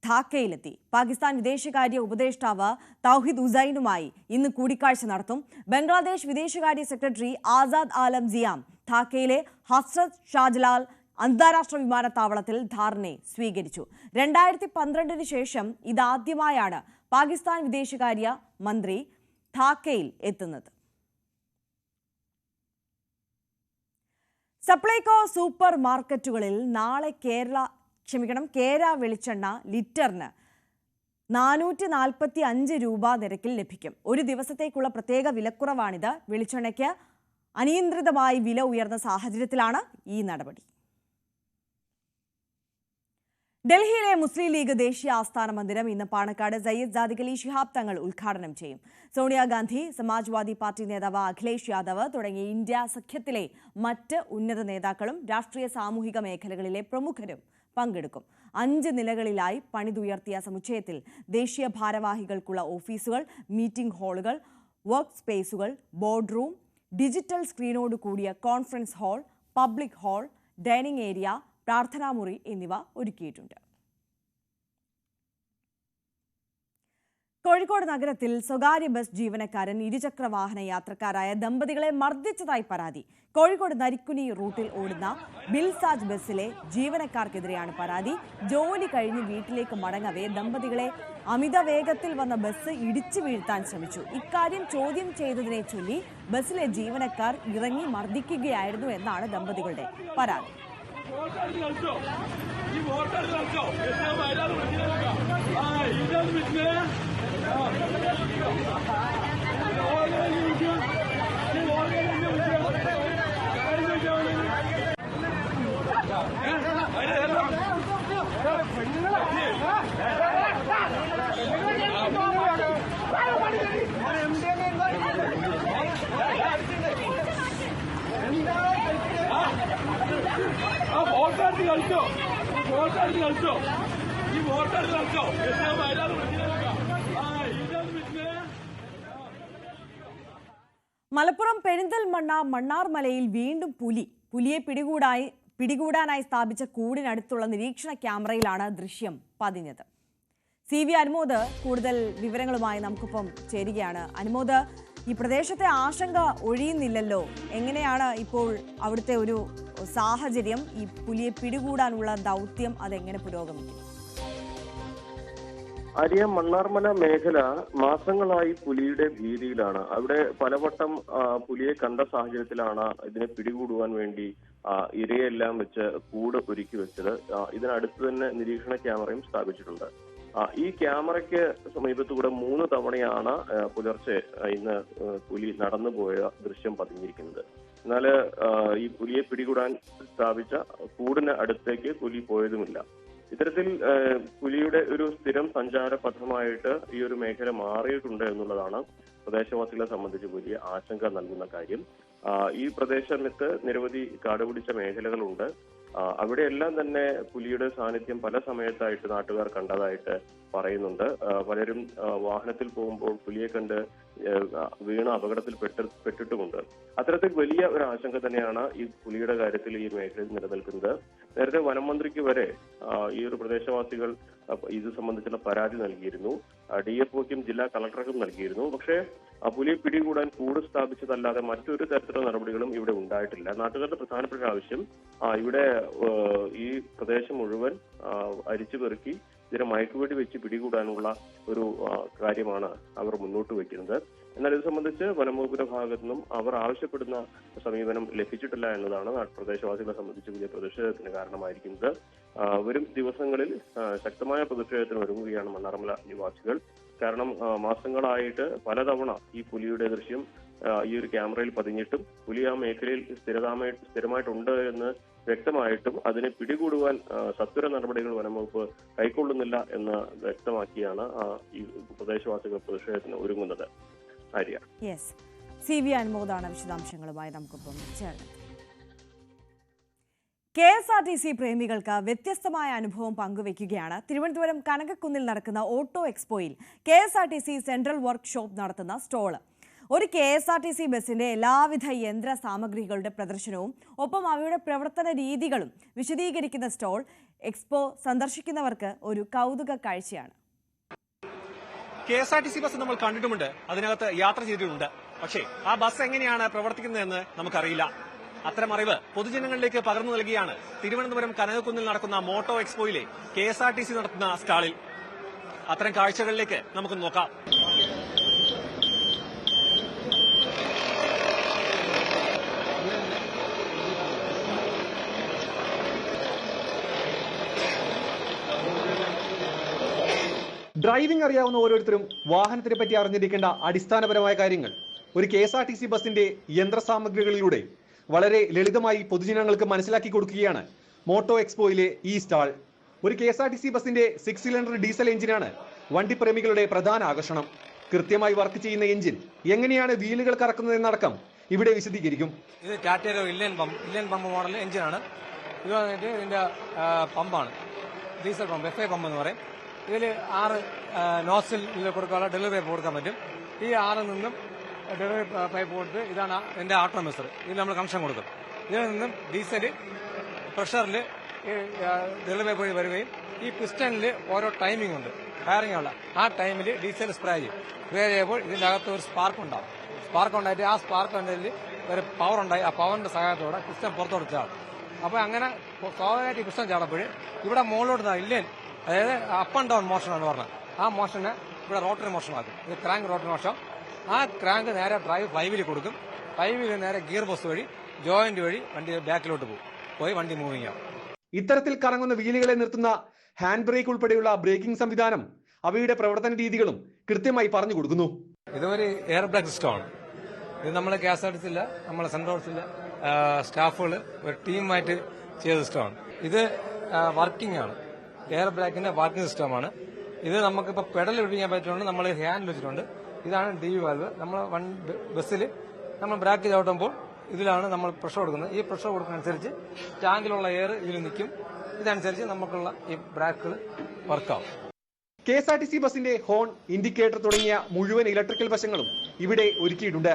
ധാക്കയിലെത്തി. പാകിസ്ഥാൻ വിദേശകാര്യ ഉപദേഷ്ടാവ് തൗഹിദ് ഉസൈനുമായി ഇന്ന് കൂടിക്കാഴ്ച നടത്തും. ബംഗ്ലാദേശ് വിദേശകാര്യ സെക്രട്ടറി ആസാദ് ആലം സിയാം ധാക്കയിലെ ഹസ്രത് ഷാജലാൽ അന്താരാഷ്ട്ര വിമാനത്താവളത്തിൽ ധാറിനെ സ്വീകരിച്ചു. 2012 ശേഷം ഇതാദ്യമായാണ് പാകിസ്ഥാൻ വിദേശകാര്യ മന്ത്രി ധാക്കയിൽ എത്തുന്നത്. സപ്ലൈകോ സൂപ്പർ മാർക്കറ്റുകളിൽ നാളെ കേര വെളിച്ചെണ്ണ ലിറ്ററിന് 445 രൂപ നിരക്കിൽ ലഭിക്കും. ഒരു ദിവസത്തേക്കുള്ള പ്രത്യേക വിലക്കുറവാണിത്. വെളിച്ചെണ്ണയ്ക്ക് അനിയന്ത്രിതമായി വില ഉയർന്ന സാഹചര്യത്തിലാണ് ഈ നടപടി. ഡൽഹിയിലെ മുസ്ലിം ലീഗ് ദേശീയ ആസ്ഥാന മന്ദിരം ഇന്ന് പാണക്കാട് സയ്യിദ് സാദിഖ് അലി ശിഹാബ് തങ്ങൾ ഉദ്ഘാടനം ചെയ്യും. സോണിയാഗാന്ധി, സമാജ്വാദി പാർട്ടി നേതാവ് അഖിലേഷ് യാദവ് തുടങ്ങിയ ഇന്ത്യ സഖ്യത്തിലെ മറ്റ് ഉന്നത നേതാക്കളും രാഷ്ട്രീയ സാമൂഹിക മേഖലകളിലെ പ്രമുഖരും പങ്കെടുക്കും. 5 നിലകളിലായി പണിതുയർത്തിയ സമുച്ചയത്തിൽ ദേശീയ ഭാരവാഹികൾക്കുള്ള ഓഫീസുകൾ, മീറ്റിംഗ് ഹാളുകൾ, വർക്ക് സ്പേസുകൾ, ബോർഡ് റൂം, ഡിജിറ്റൽ സ്ക്രീനോട് കൂടിയ conference hall, public hall, dining area, പ്രാർത്ഥനാമുറി എന്നിവ ഒരുക്കിയിട്ടുണ്ട്. കോഴിക്കോട് നഗരത്തിൽ സ്വകാര്യ ബസ് ജീവനക്കാരൻ ഇരുചക്ര വാഹന യാത്രക്കാരായ ദമ്പതികളെ മർദ്ദിച്ചതായി പരാതി. കോഴിക്കോട് നരിക്കുനി റൂട്ടിൽ ഓടുന്ന ബിൽസാജ് ബസ്സിലെ ജീവനക്കാർക്കെതിരെയാണ് പരാതി. ജോലി കഴിഞ്ഞ് വീട്ടിലേക്ക് മടങ്ങവേ ദമ്പതികളെ അമിത വേഗത്തിൽ വന്ന ബസ് ഇടിച്ചു വീഴ്ത്താൻ ശ്രമിച്ചു. ഇക്കാര്യം ചോദ്യം ചെയ്തതിനെ ചൊല്ലി ബസ്സിലെ ജീവനക്കാർ ഇറങ്ങി മർദ്ദിക്കുകയായിരുന്നു എന്നാണ് ദമ്പതികളുടെ പരാതി. മലപ്പുറം പെരിന്തൽമണ്ണ മണ്ണാർമലയിൽ വീണ്ടും പുലിയെ പിടികൂടാനായി സ്ഥാപിച്ച കൂടിനടുത്തുള്ള നിരീക്ഷണ ക്യാമറയിലാണ് ദൃശ്യം പതിഞ്ഞത്. CV അനുമോദ് കൂടുതൽ വിവരങ്ങളുമായി നമുക്കൊപ്പം ചേരുകയാണ്. അനുമോദ്, ഈ പ്രദേശത്തെ ആശങ്ക ഒഴിയുന്നില്ലല്ലോ. എങ്ങനെയാണ് ഇപ്പോൾ അവിടുത്തെ ഒരു സാഹചര്യം? ഈ പുലിയെ പിടികൂടാനുള്ള ദൗത്യം അതെങ്ങനെ പുരോഗമിക്കും? ആര്യ, മണ്ണാർമല മേഖല മാസങ്ങളായി പുലിയുടെ ഭീതിയിലാണ്. അവിടെ പലവട്ടം പുലിയെ കണ്ട സാഹചര്യത്തിലാണ് ഇതിനെ പിടികൂടുവാൻ വേണ്ടി ഇരയെല്ലാം വെച്ച് കൂട് ഒരുക്കി വെച്ചത്. ഇതിനടുത്ത് തന്നെ നിരീക്ഷണ ക്യാമറയും സ്ഥാപിച്ചിട്ടുണ്ട്. ഈ ക്യാമറയ്ക്ക് സമീപത്തുകൂടെ 3 തവണയാണ് പുലർച്ചെ ഇന്ന് പുലി നടന്നുപോയ ദൃശ്യം പതിഞ്ഞിരിക്കുന്നത്. എന്നാൽ ഈ പുലിയെ പിടികൂടാൻ സ്ഥാപിച്ച കൂടിന് അടുത്തേക്ക് പുലി പോയതുമില്ല. ഇത്തരത്തിൽ പുലിയുടെ ഒരു സ്ഥിരം സഞ്ചാര പഥമായിട്ട് ഈ ഒരു മേഖല മാറിയിട്ടുണ്ട് എന്നുള്ളതാണ് പ്രദേശവാസികളെ സംബന്ധിച്ച് വലിയ ആശങ്ക നൽകുന്ന കാര്യം. ഈ പ്രദേശത്ത് നിരവധി കാടുപിടിച്ച മേഖലകളുണ്ട്. അവിടെയെല്ലാം തന്നെ പുലിയുടെ സാന്നിധ്യം പല സമയത്തായിട്ട് നാട്ടുകാർ കണ്ടതായിട്ട് പറയുന്നുണ്ട്. പലരും വാഹനത്തിൽ പോകുമ്പോൾ പുലിയെ കണ്ട് വീണ അപകടത്തിൽ പെട്ടിട്ടുമുണ്ട്. അത്തരത്തിൽ വലിയ ഒരു ആശങ്ക തന്നെയാണ് ഈ പുലിയുടെ കാര്യത്തിൽ ഈ മേഖലയിൽ നിലനിൽക്കുന്നത്. നേരത്തെ വനം മന്ത്രിക്ക് വരെ ഈ ഒരു പ്രദേശവാസികൾ ഇത് സംബന്ധിച്ചുള്ള പരാതി നൽകിയിരുന്നു. DFOയ്ക്കും ജില്ലാ കളക്ടർക്കും നൽകിയിരുന്നു. പക്ഷേ പുലിയെ പിടികൂടാൻ കൂട് സ്ഥാപിച്ചതല്ലാതെ മറ്റൊരു തരത്തിലുള്ള നടപടികളും ഇവിടെ ഉണ്ടായിട്ടില്ല. നാട്ടുകാരുടെ പ്രധാനപ്പെട്ട ആവശ്യം ഇവിടെ ഈ പ്രദേശം മുഴുവൻ അരിച്ചു പെറുക്കി ഇതിനെ മയക്കുവെടി വെച്ച് പിടികൂടാനുള്ള ഒരു കാര്യമാണ് അവർ മുന്നോട്ട് വയ്ക്കുന്നത്. എന്നാൽ ഇത് സംബന്ധിച്ച് വനംവകുപ്പിന്റെ ഭാഗത്തു നിന്നും അവർ ആവശ്യപ്പെടുന്ന സമീപനം ലഭിച്ചിട്ടില്ല എന്നതാണ് പ്രദേശവാസികളെ സംബന്ധിച്ച് വലിയ പ്രതിഷേധത്തിന് കാരണമായിരിക്കുന്നത്. വരും ദിവസങ്ങളിൽ ശക്തമായ പ്രതിഷേധത്തിന് ഒരുങ്ങുകയാണ് മണ്ണാറമല നിവാസികൾ. കാരണം മാസങ്ങളായിട്ട് പലതവണ ഈ പുലിയുടെ ദൃശ്യം ഈ ഒരു ക്യാമറയിൽ പതിഞ്ഞിട്ടും പുലി ആ മേഖലയിൽ സ്ഥിരമായിട്ടുണ്ട് എന്ന് വ്യക്തമായിട്ടും അതിനെ പിടികൂടുവാൻ സത്വര നടപടികൾ വനംവകുപ്പ് കൈക്കൊള്ളുന്നില്ല എന്ന് വ്യക്തമാക്കിയാണ് ഈ പ്രദേശവാസികൾ പ്രതിഷേധത്തിന് ഒരുങ്ങുന്നത്. ആര്യ. CV അനുമോദാണ് വിശദാംശങ്ങളുമായി നമുക്കൊപ്പം ചേർന്നത്. KSRTC പ്രേമികൾക്ക് വ്യത്യസ്തമായ അനുഭവം പങ്കുവയ്ക്കുകയാണ് തിരുവനന്തപുരം കനകക്കുന്നിൽ നടക്കുന്ന ഓട്ടോ എക്സ്പോയിൽ KSRTC സെൻട്രൽ വർക്ക്ഷോപ്പ് നടത്തുന്ന സ്റ്റോള്. ഒരു KSRTC ബസിന്റെ എല്ലാവിധ യന്ത്ര സാമഗ്രികളുടെ പ്രദർശനവും ഒപ്പം അവയുടെ പ്രവർത്തന രീതികളും വിശദീകരിക്കുന്ന സ്റ്റോൾ എക്സ്പോ സന്ദർശിക്കുന്നവർക്ക് ഒരു കൗതുക കാഴ്ചയാണ്. KSRTC ബസ് നമ്മൾ കണ്ടിട്ടുമുണ്ട്, അതിനകത്ത് യാത്ര ചെയ്തിട്ടുണ്ട്. പക്ഷേ ആ ബസ് എങ്ങനെയാണ് പ്രവർത്തിക്കുന്നതെന്ന് നമുക്കറിയില്ല. അത്തരം അറിവ് പൊതുജനങ്ങളിലേക്ക് പകർന്നു നൽകിയാണ് തിരുവനന്തപുരം കനകക്കുന്നിൽ നടക്കുന്ന മോട്ടോ എക്സ്പോയിലെ KSRTC നടത്തുന്ന സ്റ്റാളിൽ. അത്തരം കാഴ്ചകളിലേക്ക് നമുക്ക് നോക്കാം. ഡ്രൈവിംഗ് അറിയാവുന്ന ഓരോരുത്തരും വാഹനത്തിനെ പറ്റി അറിഞ്ഞിരിക്കേണ്ട അടിസ്ഥാനപരമായ കാര്യങ്ങൾ ഒരു KSRTC ബസിന്റെ യന്ത്രസാമഗ്രികളിലൂടെ വളരെ ലളിതമായി പൊതുജനങ്ങൾക്ക് മനസ്സിലാക്കി കൊടുക്കുകയാണ് മോട്ടോ എക്സ്പോയിലെ ഈ സ്റ്റാൾ. ഒരു KSRTC ബസിന്റെ 6 സിലിണ്ടർ ഡീസൽ എഞ്ചിനാണ് വണ്ടിപ്രേമികളുടെ പ്രധാന ആകർഷണം. കൃത്യമായി വർക്ക് ചെയ്യുന്ന എഞ്ചിൻ എങ്ങനെയാണ് വീലുകൾ കറക്കുന്നതെന്നടക്കം ഇവിടെ വിശദീകരിക്കും. ഇത് ടാറ്റയുടെ ഇല്ലൻ പമ്പ് മോഡൽ എഞ്ചിനാണ്. ഇത് വന്നിട്ട് ഇതിന്റെ പമ്പാണ്, ഡീസൽ പമ്പ്, FI പമ്പ് എന്ന് പറയും. ഇതിൽ 6 നോസിൽ കൊടുക്കാനുള്ള ഡെലിവറി പൈപ്പ് കൊടുക്കാൻ പറ്റും. ഈ 6 നിന്നും ഡെലിവറി പൈപ്പ് കൊടുത്ത് ഇതാണ് എൻ്റെ ആട്ടോമെസർ. ഇതിൽ നമ്മൾ കണക്ഷൻ കൊടുക്കും. ഇതിൽ നിന്നും ഡീസൽ പ്രഷറിൽ ഡെലിവറി വഴി വരികയും ഈ പിസ്റ്റണിൽ ഓരോ ടൈമിംഗ് ഉണ്ട്, ഫയറിംഗ് ഉള്ള. ആ ടൈമിൽ ഡീസൽ സ്പ്രേ ചെയ്യും. സ്പ്രേ ചെയ്യുമ്പോൾ ഇതിൻ്റെ അകത്ത് ഒരു സ്പാർക്ക് ഉണ്ടാവും. സ്പാർക്ക് ഉണ്ടായിട്ട് ആ സ്പാർക്ക് ഉണ്ടെങ്കിൽ ഒരു പവർ ഉണ്ടായി. ആ പവറിന്റെ സഹായത്തോടെ പിസ്റ്റൺ പുറത്തോട്ട് ചാടും. അപ്പോൾ അങ്ങനെ സ്വാഭാവികമായിട്ട് പിസ്റ്റൺ ചാടുമ്പോൾ ഇവിടെ മുകളിലോട്ട് ഇല്ലേ, അതായത് അപ്പ് ആൻഡ് ഡൗൺ മോഷൻ എന്ന് പറഞ്ഞാൽ ആ മോഷനെ ഇവിടെ റോട്ടറി മോഷൻ ആക്കും. ഇത് ക്രാങ്ക് റോട്ടറി മോഷൻ. ആ ക്രാങ്ക് നേരെ ഡ്രൈവ് ഫ്ലൈവീൽ കൊടുക്കും. ഫ്ലൈവീൽ നേരെ ഗിയർ ബോക്സ് വഴി ജോയിന്റ് വഴി വണ്ടി ബാക്കിലോട്ട് പോയി വണ്ടി മൂവിങ് ആവും. ഇത്തരത്തിൽ കറങ്ങുന്ന വീലുകളെ നിർത്തുന്ന ഹാൻഡ് ബ്രേക്ക് ഉൾപ്പെടെയുള്ള ബ്രേക്കിംഗ് സംവിധാനം, അവയുടെ പ്രവർത്തന രീതികളും കൃത്യമായി പറഞ്ഞു കൊടുക്കുന്നു. ഇതൊരു എയർ ബ്രേക്ക് സിസ്റ്റമാണ്. ഇത് നമ്മൾ KSRTC നമ്മളെ സെൻട്രൽ സ്റ്റാഫുകൾ ഒരു ടീമായിട്ട് ചെയ്ത സിസ്റ്റമാണ്. ഇത് വർക്കിംഗ് ആണ്, എയർ ബ്രേക്കിന്റെ വർക്കിംഗ് സിസ്റ്റമാണ്. ഇത് നമുക്കിപ്പോൾ പെഡൽ പിടിക്കാൻ പറ്റുന്നുണ്ട്, നമ്മൾ ഹാൻഡിൽ വെച്ചിട്ടുണ്ട്. ഇതാണ് DV വാൽവ്. നമ്മൾ ബസ്സിൽ നമ്മൾ ബ്രേക്ക് ചവിട്ടുമ്പോൾ ഇതിലാണ് നമ്മൾ പ്രഷർ കൊടുക്കുന്നത്. ഈ പ്രഷർ കൊടുക്കുന്നതനുസരിച്ച് ടാങ്കിലുള്ള എയർ ഇതിൽ നിൽക്കും. ഇതനുസരിച്ച് നമുക്കുള്ള ഈ ബ്രേക്കുകൾ വർക്കാവും. KSRTC ബസിന്റെ ഹോൺ, ഇൻഡിക്കേറ്റർ തുടങ്ങിയ മുഴുവൻ ഇലക്ട്രിക്കൽ വശങ്ങളും ഇവിടെ ഒരുക്കിയിട്ടുണ്ട്.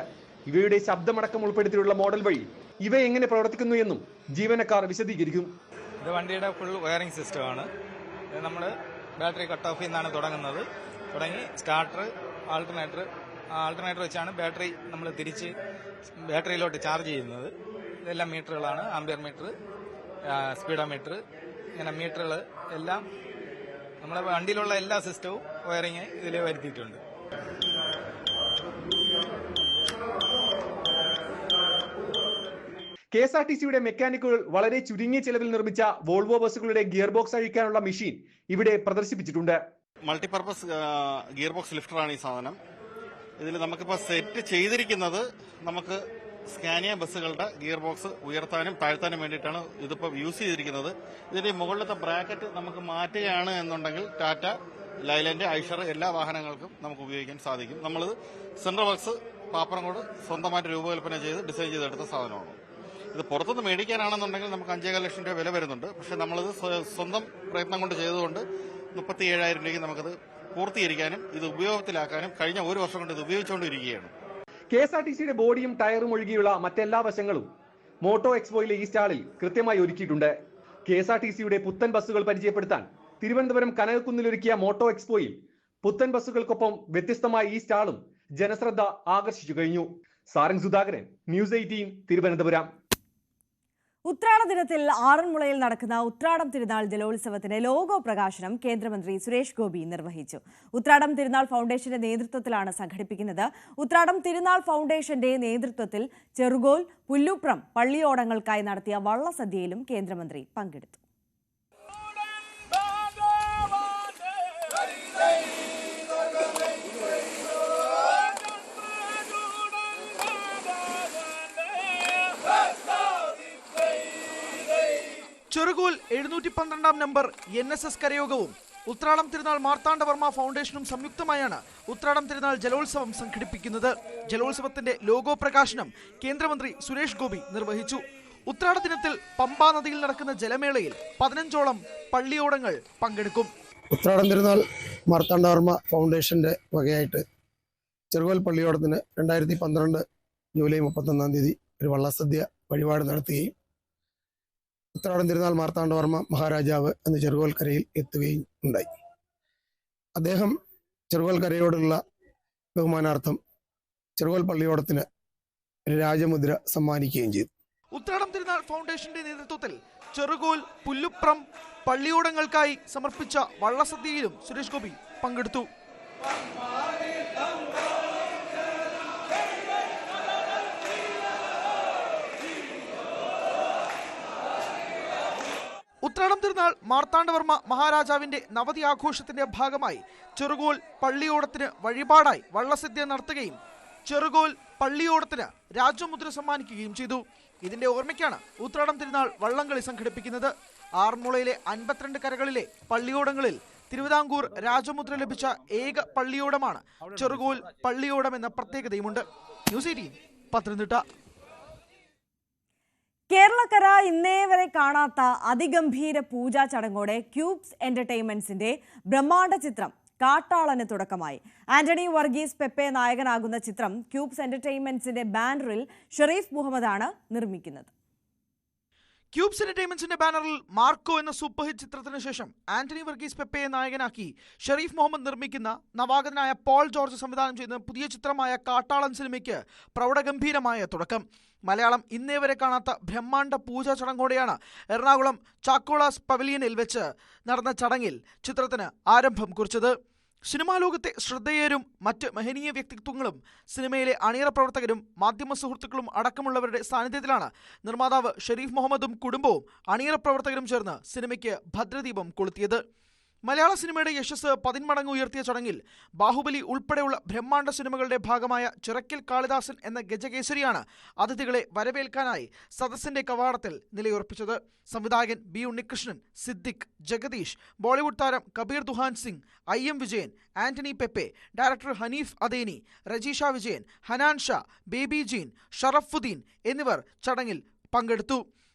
ഇവയുടെ ശബ്ദമടക്കം ഉൾപ്പെടുത്തിയുള്ള മോഡൽ വഴി ഇവ എങ്ങനെ പ്രവർത്തിക്കുന്നു എന്നും ജീവനക്കാർ വിശദീകരിക്കും. ഇത് വണ്ടിയുടെ ഫുൾ വയറിംഗ് സിസ്റ്റമാണ്. ഇത് നമ്മൾ ബാറ്ററി കട്ട് ഓഫ് നിന്നാണ് തുടങ്ങുന്നത്. തുടങ്ങി സ്റ്റാർട്ടർ, ആൾട്ടർനേറ്റർ വെച്ചാണ് ബാറ്ററി നമ്മൾ തിരിച്ച് ബാറ്ററിയിലോട്ട് ചാർജ് ചെയ്യുന്നത്. ഇതെല്ലാം മീറ്ററുകളാണ്, ആംബിയർ മീറ്റർ, സ്പീഡോമീറ്റർ, ഇങ്ങനെ മീറ്ററുകൾ എല്ലാം നമ്മുടെ വണ്ടിയിലുള്ള എല്ലാ സിസ്റ്റവും വയറിങ് ഇതിൽ വരുത്തിയിട്ടുണ്ട്. KSRTCയുടെ മെക്കാനിക്കുകൾ വളരെ ചുരുങ്ങിയ ചെലവിൽ നിർമ്മിച്ച വോൾവോ ബസ്സുകളുടെ ഗിയർ ബോക്സ് അഴിക്കാനുള്ള മെഷീൻ ഇവിടെ പ്രദർശിപ്പിച്ചിട്ടുണ്ട്. മൾട്ടിപർപ്പസ് ഗിയർ ബോക്സ് ലിഫ്റ്ററാണ് ഈ സാധനം. ഇതിൽ നമുക്കിപ്പോൾ സെറ്റ് ചെയ്തിരിക്കുന്നത് നമുക്ക് സ്കാനിയ ബസ്സുകളുടെ ഗിയർ ബോക്സ് ഉയർത്താനും താഴ്ത്താനും വേണ്ടിയിട്ടാണ് ഇതിപ്പോൾ യൂസ് ചെയ്തിരിക്കുന്നത്. ഇതിന്റെ മുകളിലത്തെ ബ്രാക്കറ്റ് നമുക്ക് മാറ്റുകയാണ് എന്നുണ്ടെങ്കിൽ ടാറ്റ, ലൈലൻഡ്, ഐഷർ എല്ലാ വാഹനങ്ങൾക്കും നമുക്ക് ഉപയോഗിക്കാൻ സാധിക്കും. നമ്മളിത് സെൻട്രൽ വർക്സ് പാപ്പറംകോട് സ്വന്തമായിട്ട് രൂപകൽപ്പന ചെയ്ത് ഡിസൈൻ ചെയ്തെടുത്ത സാധനമാണ്. ഇത് പുറത്തുനിന്ന് മേടിക്കാനാണെന്നുണ്ടെങ്കിൽ നമുക്ക് 5.25 ലക്ഷം രൂപ വില വരുന്നുണ്ട്. പക്ഷെ നമ്മളിത് സ്വന്തം പ്രയത്നം കൊണ്ട് ചെയ്തുകൊണ്ട് 37,000 രൂപയ്ക്ക് നമുക്കത് പൂർത്തീകരിക്കാനും ഇത് ഉപയോഗത്തിലാക്കാനും കഴിഞ്ഞ 1 വർഷം കൊണ്ട് ഇത് ഉപയോഗിച്ചുകൊണ്ടിരിക്കുകയാണ്. KSRTCയുടെ ബോഡിയും ടയറും ഒഴികെയുള്ള മറ്റെല്ലാ വശങ്ങളും മോട്ടോ എക്സ്പോയിലെ ഈ സ്റ്റാളിൽ കൃത്യമായി ഒരുക്കിയിട്ടുണ്ട്. KSRTCയുടെ പുത്തൻ ബസ്സുകൾ പരിചയപ്പെടുത്താൻ തിരുവനന്തപുരം കനകക്കുന്നിലൊരുക്കിയ മോട്ടോ എക്സ്പോയിൽ പുത്തൻ ബസ്സുകൾക്കൊപ്പം വ്യത്യസ്തമായ ഈ സ്റ്റാളും ജനശ്രദ്ധ ആകർഷിച്ചു കഴിഞ്ഞു. സാരംഗ് സുധാകരൻ, ന്യൂസ് 18, തിരുവനന്തപുരം. ഉത്രാട ദിനത്തിൽ ആറന്മുളയിൽ നടക്കുന്ന ഉത്രാടം തിരുനാൾ ജലോത്സവത്തിന് ലോഗോ പ്രകാശനം കേന്ദ്രമന്ത്രി സുരേഷ് ഗോപി നിർവഹിച്ചു. ഉത്രാടം തിരുനാൾ ഫൗണ്ടേഷന്റെ നേതൃത്വത്തിലാണ് സംഘടിപ്പിക്കുന്നത്. ഉത്രാടം തിരുനാൾ ഫൗണ്ടേഷന്റെ നേതൃത്വത്തിൽ ചെറുകോൽ, പുല്ലുപ്രം പള്ളിയോടങ്ങൾക്കായി നടത്തിയ വള്ളസദ്യയിലും കേന്ദ്രമന്ത്രി പങ്കെടുത്തു. ചെറുകോൽ 712 നമ്പർ NSS കരയോഗവും ഉത്രാടം തിരുനാൾ മാർത്താണ്ഡവർമ്മ ഫൗണ്ടേഷനും സംയുക്തമായാണ് ഉത്രാടം തിരുനാൾ ജലോത്സവം സംഘടിപ്പിക്കുന്നത്. ജലോത്സവത്തിന്റെ ലോഗോ പ്രകാശനം കേന്ദ്രമന്ത്രി സുരേഷ് ഗോപി നിർവഹിച്ചു. ഉത്രാട ദിനത്തിൽ പമ്പാ നദിയിൽ നടക്കുന്ന ജലമേളയിൽ 15ഓളം പള്ളിയോടങ്ങൾ പങ്കെടുക്കും. ഉത്രാടം തിരുനാൾ മാർത്താണ്ഡവർമ്മ ഫൗണ്ടേഷന്റെ വകയായിട്ട് ചെറുകോൽ പള്ളിയോടത്തിന് 2012 ജൂലൈ 31 തീയതി ഒരു വള്ളസദ്യ വഴിപാട് നടത്തുകയും ഉത്രാടം തിരുനാൾ മാർത്താണ്ഡവർമ്മ മഹാരാജാവ് അന്ന് ചെറുകോൽ കരയിൽ എത്തുകയും ഉണ്ടായി. അദ്ദേഹം ചെറുകോൽ കരയോടുള്ള ബഹുമാനാർത്ഥം ചെറുകോൽ പള്ളിയോടത്തിന് രാജമുദ്ര സമ്മാനിക്കുകയും ചെയ്തു. ഉത്രാടം തിരുനാൾ ഫൗണ്ടേഷന്റെ നേതൃത്വത്തിൽ ചെറുകോൽ, പുല്ലുപ്രം പള്ളിയോടങ്ങൾക്കായി സമർപ്പിച്ച വള്ളസദ്യയിലും സുരേഷ് ഗോപി പങ്കെടുത്തു. ഉത്രാടം തിരുനാൾ മാർത്താണ്ഡവർമ്മ മഹാരാജാവിന്റെ നവതി ആഘോഷത്തിന്റെ ഭാഗമായി ചെറുകോൽ പള്ളിയോടത്തിന് വഴിപാടായി വള്ളസദ്യ നടത്തുകയും ചെറുകോൽ പള്ളിയോടത്തിന് രാജമുദ്ര സമ്മാനിക്കുകയും ചെയ്തു. ഇതിന്റെ ഓർമ്മയ്ക്കാണ് ഉത്രാടം തിരുനാൾ വള്ളംകളി സംഘടിപ്പിക്കുന്നത്. ആറന്മുളയിലെ 52 കരകളിലെ പള്ളിയോടങ്ങളിൽ തിരുവിതാംകൂർ രാജമുദ്ര ലഭിച്ച ഏക പള്ളിയോടമാണ് ചെറുകോൽ പള്ളിയോടം എന്ന പ്രത്യേകതയുമുണ്ട്. ന്യൂസ് 18 പത്തനംതിട്ട. കേരളക്കര ഇന്നേ വരെ കാണാത്ത അതിഗംഭീര പൂജാ ചടങ്ങോടെ ക്യൂബ്സ് എന്റർടൈൻമെന്റ്സിന്റെ ബ്രഹ്മാണ്ഡ ചിത്രം കാട്ടാളന് തുടക്കമായി. ആന്റണി വർഗീസ് പെപ്പെ നായകനാകുന്ന ചിത്രം ക്യൂബ്സ് എന്റർടൈൻമെന്റ്സിന്റെ ബാനറിൽ ഷെരീഫ് മുഹമ്മദാണ് നിർമ്മിക്കുന്നത്. ക്യൂബ്സ് എന്റർടൈൻമെന്റ്സിന്റെ ബാനറിൽ മാർക്കോ എന്ന സൂപ്പർ ഹിറ്റ് ചിത്രത്തിന് ശേഷം ആന്റണി വർഗീസ് പെപ്പയെ നായകനാക്കി ഷെരീഫ് മുഹമ്മദ് നിർമ്മിക്കുന്ന നവാഗതനായ പോൾ ജോർജ് സംവിധാനം ചെയ്യുന്ന പുതിയ ചിത്രമായ കാട്ടാളൻ സിനിമയ്ക്ക് പ്രൗഢഗംഭീരമായ തുടക്കം. മലയാളം ഇന്നേ വരെ കാണാത്ത ബ്രഹ്മാണ്ഡ പൂജാ ചടങ്ങോടെയാണ് എറണാകുളം ചാക്കോളാസ് പവലിയനിൽ വെച്ച് നടന്ന ചടങ്ങിൽ ചിത്രത്തിന് ആരംഭം കുറിച്ചത്. സിനിമാ ലോകത്തെ ശ്രദ്ധേയരും മറ്റ് മഹനീയ വ്യക്തിത്വങ്ങളും സിനിമയിലെ അണിയറ പ്രവർത്തകരും മാധ്യമ സുഹൃത്തുക്കളും അടക്കമുള്ളവരുടെ സാന്നിധ്യത്തിലാണ് നിർമ്മാതാവ് ഷെരീഫ് മുഹമ്മദും കുടുംബവും അണിയറ പ്രവർത്തകരും ചേർന്ന് സിനിമയ്ക്ക് ഭദ്രദീപം കൊളുത്തിയത്. മലയാള സിനിമയുടെ യശസ് 10 മടങ്ങ് ഉയർത്തിയ ചടങ്ങിൽ ബാഹുബലി ഉൾപ്പെടെയുള്ള ബ്രഹ്മാണ്ഡ സിനിമകളുടെ ഭാഗമായ ചിറക്കൽ കാളിദാസൻ എന്ന ഗജകേസരിയാണ് അതിഥികളെ വരവേൽക്കാനായി സദസ്സിന്റെ കവാടത്തിൽ നിലയുറപ്പിച്ചത്. സംവിധായകൻ ബി ഉണ്ണികൃഷ്ണൻ, സിദ്ദിഖ്, ജഗദീഷ്, ബോളിവുഡ് താരം കബീർ ദുഹാൻ സിംഗ്, IM വിജയൻ, ആന്റണി പെപ്പെ, ഡയറക്ടർ ഹനീഫ് അദേനി, രജീഷ വിജയൻ, ഹനാൻ ഷാ, ബേബി ജീൻ, ഷറഫുദ്ദീൻ എന്നിവർ ചടങ്ങിൽ പങ്കെടുത്തു.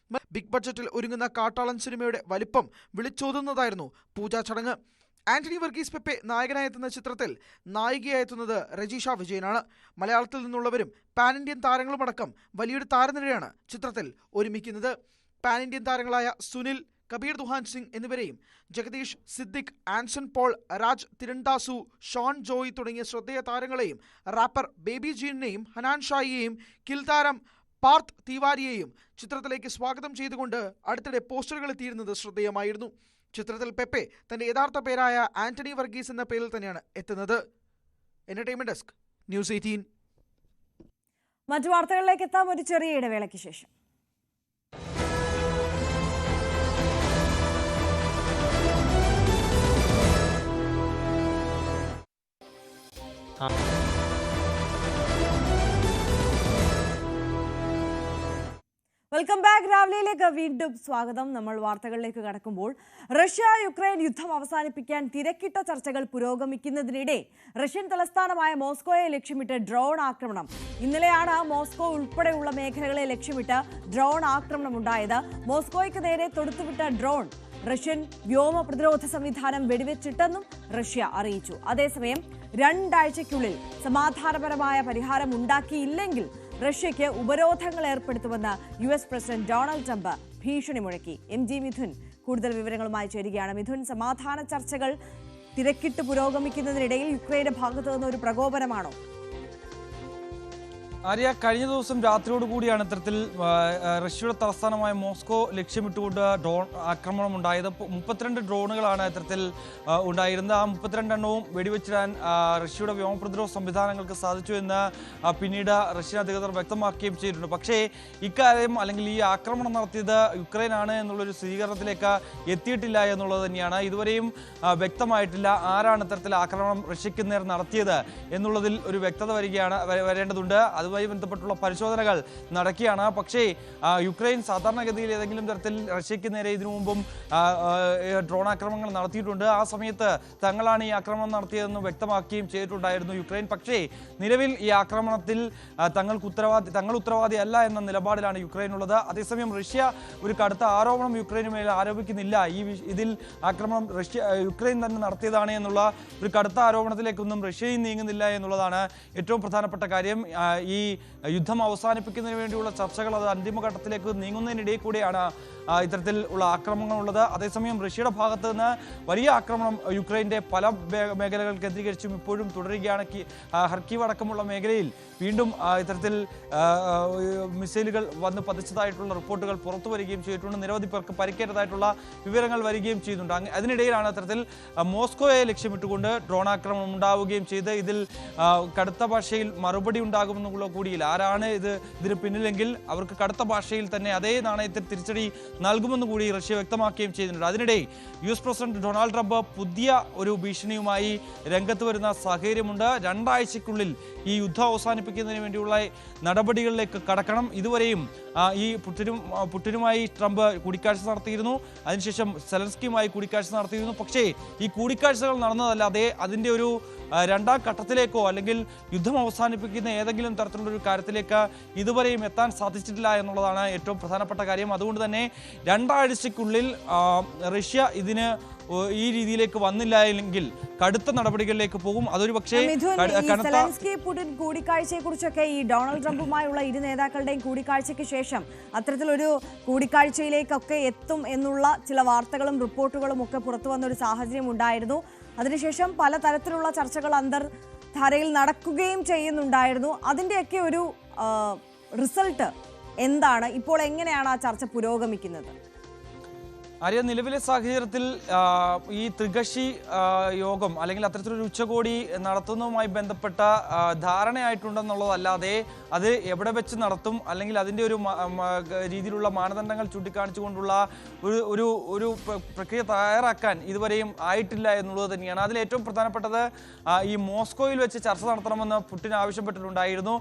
ബിഗ് ബഡ്ജറ്റിൽ ഒരുങ്ങുന്ന കാട്ടാളൻ സിനിമയുടെ വലിപ്പം വിളിച്ചോതുന്നതായിരുന്നു പൂജാ ചടങ്ങ്. ആന്റണി വർഗീസ് പെപ്പെ നായകനായെത്തുന്ന ചിത്രത്തിൽ നായികയായെത്തുന്നത് രജീഷ വിജയനാണ്. മലയാളത്തിൽ നിന്നുള്ളവരും പാൻ ഇന്ത്യൻ താരങ്ങളുമടക്കം വലിയൊരു താരനിരയാണ് ചിത്രത്തിൽ ഒരുമിക്കുന്നത്. പാൻ ഇന്ത്യൻ താരങ്ങളായ സുനിൽ, കബീർ ദുഹാൻ സിംഗ് എന്നിവരെയും ജഗദീഷ്, സിദ്ദിഖ്, ആൻസൺ പോൾ, രാജ് തിരൺദാസു, ഷോൺ ജോയ് തുടങ്ങിയ ശ്രദ്ധേയ താരങ്ങളെയും റാപ്പർ ബേബി ജീനിനെയും ഹനാൻ ഷായിയെയും കിൽ താരം പാർത്ത് തിവാരിയെയും ചിത്രത്തിലേക്ക് സ്വാഗതം ചെയ്തുകൊണ്ട് അടുത്തിടെ പോസ്റ്ററുകൾ എത്തിയിരുന്നത് ശ്രദ്ധേയമായിരുന്നു. ചിത്രത്തിൽ പെപ്പെ തന്റെ യഥാർത്ഥ പേരായ ആന്റണി വർഗീസ് എന്ന പേരിൽ തന്നെയാണ് എത്തുന്നത്. Entertainment desk, news 18. മറ്റു വാർത്തകളിലേക്ക് എത്താം ഒരു ചെറിയ ഇടവേളയ്ക്ക് ശേഷം. Welcome back. രാവിലെയിലേക്ക് വീണ്ടും സ്വാഗതം. നമ്മൾ വാർത്തകളിലേക്ക് കടക്കുമ്പോൾ റഷ്യ യുക്രൈൻ യുദ്ധം അവസാനിപ്പിക്കാൻ തിരക്കിട്ട ചർച്ചകൾ പുരോഗമിക്കുന്നതിനിടെ റഷ്യൻ തലസ്ഥാനമായ മോസ്കോയെ ലക്ഷ്യമിട്ട് ഡ്രോൺ ആക്രമണം. ഇന്നലെയാണ് മോസ്കോ ഉൾപ്പെടെയുള്ള മേഖലകളെ ലക്ഷ്യമിട്ട് ഡ്രോൺ ആക്രമണം ഉണ്ടായത്. മോസ്കോയ്ക്ക് നേരെ തൊടുത്തുവിട്ട ഡ്രോൺ റഷ്യൻ വ്യോമ പ്രതിരോധ സംവിധാനം വെടിവെച്ചിട്ടെന്നും റഷ്യ അറിയിച്ചു. അതേസമയം 2 ആഴ്ചയ്ക്കുള്ളിൽ സമാധാനപരമായ പരിഹാരം ഉണ്ടാക്കിയില്ലെങ്കിൽ റഷ്യയ്ക്ക് ഉപരോധങ്ങൾ ഏർപ്പെടുത്തുമെന്ന് US പ്രസിഡന്റ് ഡൊണാൾഡ് ട്രംപ് ഭീഷണി മുഴക്കി. MG മിഥുൻ കൂടുതൽ വിവരങ്ങളുമായി ചേരുകയാണ്. മിഥുൻ, സമാധാന ചർച്ചകൾ തിരക്കിട്ട് പുരോഗമിക്കുന്നതിനിടയിൽ യുക്രൈന്റെ ഭാഗത്തു നിന്ന് ഒരു പ്രകോപനമാണോ? ആര്യ, കഴിഞ്ഞ ദിവസം രാത്രിയോടുകൂടിയാണ് ഇത്തരത്തിൽ റഷ്യയുടെ തലസ്ഥാനമായ മോസ്കോ ലക്ഷ്യമിട്ടുകൊണ്ട് ഡ്രോൺ ആക്രമണം ഉണ്ടായത്. 32 ഡ്രോണുകളാണ് ഇത്തരത്തിൽ ഉണ്ടായിരുന്നത്. ആ 32 എണ്ണവും വെടിവെച്ചിടാൻ റഷ്യയുടെ വ്യോമ പ്രതിരോധ സംവിധാനങ്ങൾക്ക് സാധിച്ചു എന്ന് പിന്നീട് റഷ്യൻ അധികൃതർ വ്യക്തമാക്കുകയും ചെയ്തിട്ടുണ്ട്. പക്ഷേ ഇക്കാര്യം അല്ലെങ്കിൽ ഈ ആക്രമണം നടത്തിയത് യുക്രൈനാണ് എന്നുള്ളൊരു സ്ഥിരീകരണത്തിലേക്ക് എത്തിയിട്ടില്ല എന്നുള്ളത് തന്നെയാണ്. ഇതുവരെയും വ്യക്തമായിട്ടില്ല ആരാണ് ഇത്തരത്തിൽ ആക്രമണം റഷ്യക്ക് നേരെ നടത്തിയത് എന്നുള്ളതിൽ ഒരു വ്യക്തത വരേണ്ടതുണ്ട്. അതുമായി ബന്ധപ്പെട്ടുള്ള പരിശോധനകൾ നടക്കുകയാണ്. പക്ഷേ യുക്രൈൻ സാധാരണഗതിയിൽ ഏതെങ്കിലും തരത്തിൽ റഷ്യക്ക് നേരെ ഇതിനു മുമ്പും ഡ്രോൺ ആക്രമണങ്ങൾ നടത്തിയിട്ടുണ്ട്. ആ സമയത്ത് തങ്ങളാണ് ഈ ആക്രമണം നടത്തിയതെന്ന് വ്യക്തമാക്കുകയും ചെയ്തിട്ടുണ്ടായിരുന്നു യുക്രൈൻ. പക്ഷേ നിലവിൽ ഈ ആക്രമണത്തിൽ തങ്ങൾ ഉത്തരവാദിയല്ല എന്ന നിലപാടിലാണ് യുക്രൈൻ ഉള്ളത്. അതേസമയം റഷ്യ ഒരു കടുത്ത ആരോപണം യുക്രൈന് മേൽ ആരോപിക്കുന്നില്ല. ഇതിൽ ആക്രമണം യുക്രൈൻ തന്നെ നടത്തിയതാണ് എന്നുള്ള ഒരു കടുത്ത ആരോപണത്തിലേക്കൊന്നും റഷ്യയും നീങ്ങുന്നില്ല എന്നുള്ളതാണ് ഏറ്റവും പ്രധാനപ്പെട്ട കാര്യം. ഈ യുദ്ധം അവസാനിപ്പിക്കുന്നതിന് വേണ്ടിയുള്ള ചർച്ചകൾ അത് അന്തിമഘട്ടത്തിലേക്ക് നീങ്ങുന്നതിനിടയിൽ കൂടെയാണ് ഇത്തരത്തിൽ ഉള്ള ആക്രമണങ്ങൾ ഉള്ളത്. അതേസമയം റഷ്യയുടെ ഭാഗത്ത് നിന്ന് വലിയ ആക്രമണം യുക്രൈൻ്റെ പല മേഖലകൾ കേന്ദ്രീകരിച്ചും ഇപ്പോഴും തുടരുകയാണ്. ഖർക്കീവ് അടക്കമുള്ള മേഖലയിൽ വീണ്ടും ഇത്തരത്തിൽ മിസൈലുകൾ വന്ന് പതിച്ചതായിട്ടുള്ള റിപ്പോർട്ടുകൾ പുറത്തു വരികയും ചെയ്തിട്ടുണ്ട്. നിരവധി പേർക്ക് പരിക്കേറ്റതായിട്ടുള്ള വിവരങ്ങൾ വരികയും ചെയ്യുന്നുണ്ട്. അതിനിടയിലാണ് ഇത്തരത്തിൽ മോസ്കോയെ ലക്ഷ്യമിട്ടുകൊണ്ട് ഡ്രോൺ ആക്രമണം ഉണ്ടാവുകയും ചെയ്ത് ഇതിൽ കടുത്ത ഭാഷയിൽ മറുപടി ഉണ്ടാകുമെന്നുള്ള കൂടിയിൽ ആരാണ് ഇതിന് പിന്നിലെങ്കിൽ അവർക്ക് കടുത്ത ഭാഷയിൽ തന്നെ അതേ നാണയത്തിൽ തിരിച്ചടി നൽകുമെന്ന് കൂടി റഷ്യ വ്യക്തമാക്കുകയും ചെയ്തിട്ടുണ്ട്. അതിനിടെ US പ്രസിഡന്റ് ഡൊണാൾഡ് ട്രംപ് പുതിയ ഒരു ഭീഷണിയുമായി രംഗത്ത് വരുന്ന സാഹചര്യമുണ്ട്. 2 ആഴ്ചയ്ക്കുള്ളിൽ ഈ യുദ്ധം അവസാനിപ്പിക്കുന്നതിന് വേണ്ടിയുള്ള നടപടികളിലേക്ക് കടക്കണം. ഇതുവരെയും ഈ പുടിനുമായി ട്രംപ് കൂടിക്കാഴ്ച നടത്തിയിരുന്നു. അതിനുശേഷം സെലൻസ്കിയുമായി കൂടിക്കാഴ്ച നടത്തിയിരുന്നു. പക്ഷേ ഈ കൂടിക്കാഴ്ചകൾ നടന്നതല്ലാതെ അതിൻ്റെ ഒരു 2ാം ഘട്ടത്തിലേക്കോ അല്ലെങ്കിൽ യുദ്ധം അവസാനിപ്പിക്കുന്ന ഏതെങ്കിലും തരത്തിലുള്ള ഒരു കാര്യത്തിലേക്ക് ഇതുവരെയും എത്താൻ സാധിച്ചിട്ടില്ല എന്നുള്ളതാണ് ഏറ്റവും പ്രധാനപ്പെട്ട കാര്യം. അതുകൊണ്ട് തന്നെ 2 ആഴ്ചയ്ക്കുള്ളിൽ റഷ്യ ഇതിന് ഈ രീതിയിലേക്ക് വന്നില്ല എങ്കിൽ കടുത്ത നടപടികളിലേക്ക് പോകും. അതൊരു പക്ഷേ പുടിൻ കൂടിക്കാഴ്ചയെ കുറിച്ചൊക്കെ ഈ ഡൊണാൾഡ് ട്രംപുമായുള്ള ഇരു നേതാക്കളുടെയും കൂടിക്കാഴ്ചയ്ക്ക് ശേഷം അത്തരത്തിലൊരു കൂടിക്കാഴ്ചയിലേക്കൊക്കെ എത്തും എന്നുള്ള ചില വാർത്തകളും റിപ്പോർട്ടുകളും ഒക്കെ പുറത്തു വന്ന ഒരു സാഹചര്യം ഉണ്ടായിരുന്നു. അതിനുശേഷം പലതരത്തിലുള്ള ചർച്ചകൾ അന്തർധാരയിൽ നടക്കുകയും ചെയ്യുന്നുണ്ടായിരുന്നു. അതിൻ്റെയൊക്കെ ഒരു റിസൾട്ട് എന്താണ്? ഇപ്പോൾ എങ്ങനെയാണ് ആ ചർച്ച പുരോഗമിക്കുന്നത്? ആര്യ, നിലവിലെ സാഹചര്യത്തിൽ ഈ ത്രികക്ഷി യോഗം അല്ലെങ്കിൽ അത്തരത്തിലൊരു ഉച്ചകോടി നടത്തുന്നതുമായി ബന്ധപ്പെട്ട ധാരണയായിട്ടുണ്ടെന്നുള്ളതല്ലാതെ അത് എവിടെ വെച്ച് നടത്തും അല്ലെങ്കിൽ അതിൻ്റെ ഒരു രീതിയിലുള്ള മാനദണ്ഡങ്ങൾ ചൂണ്ടിക്കാണിച്ചുകൊണ്ടുള്ള ഒരു പ്രക്രിയ തയ്യാറാക്കാൻ ഇതുവരെയും ആയിട്ടില്ല എന്നുള്ളത് തന്നെയാണ്. അതിൽ ഏറ്റവും പ്രധാനപ്പെട്ടത് ഈ മോസ്കോയിൽ വെച്ച് ചർച്ച നടത്തണമെന്ന് പുടിൻ ആവശ്യപ്പെട്ടിട്ടുണ്ടായിരുന്നു.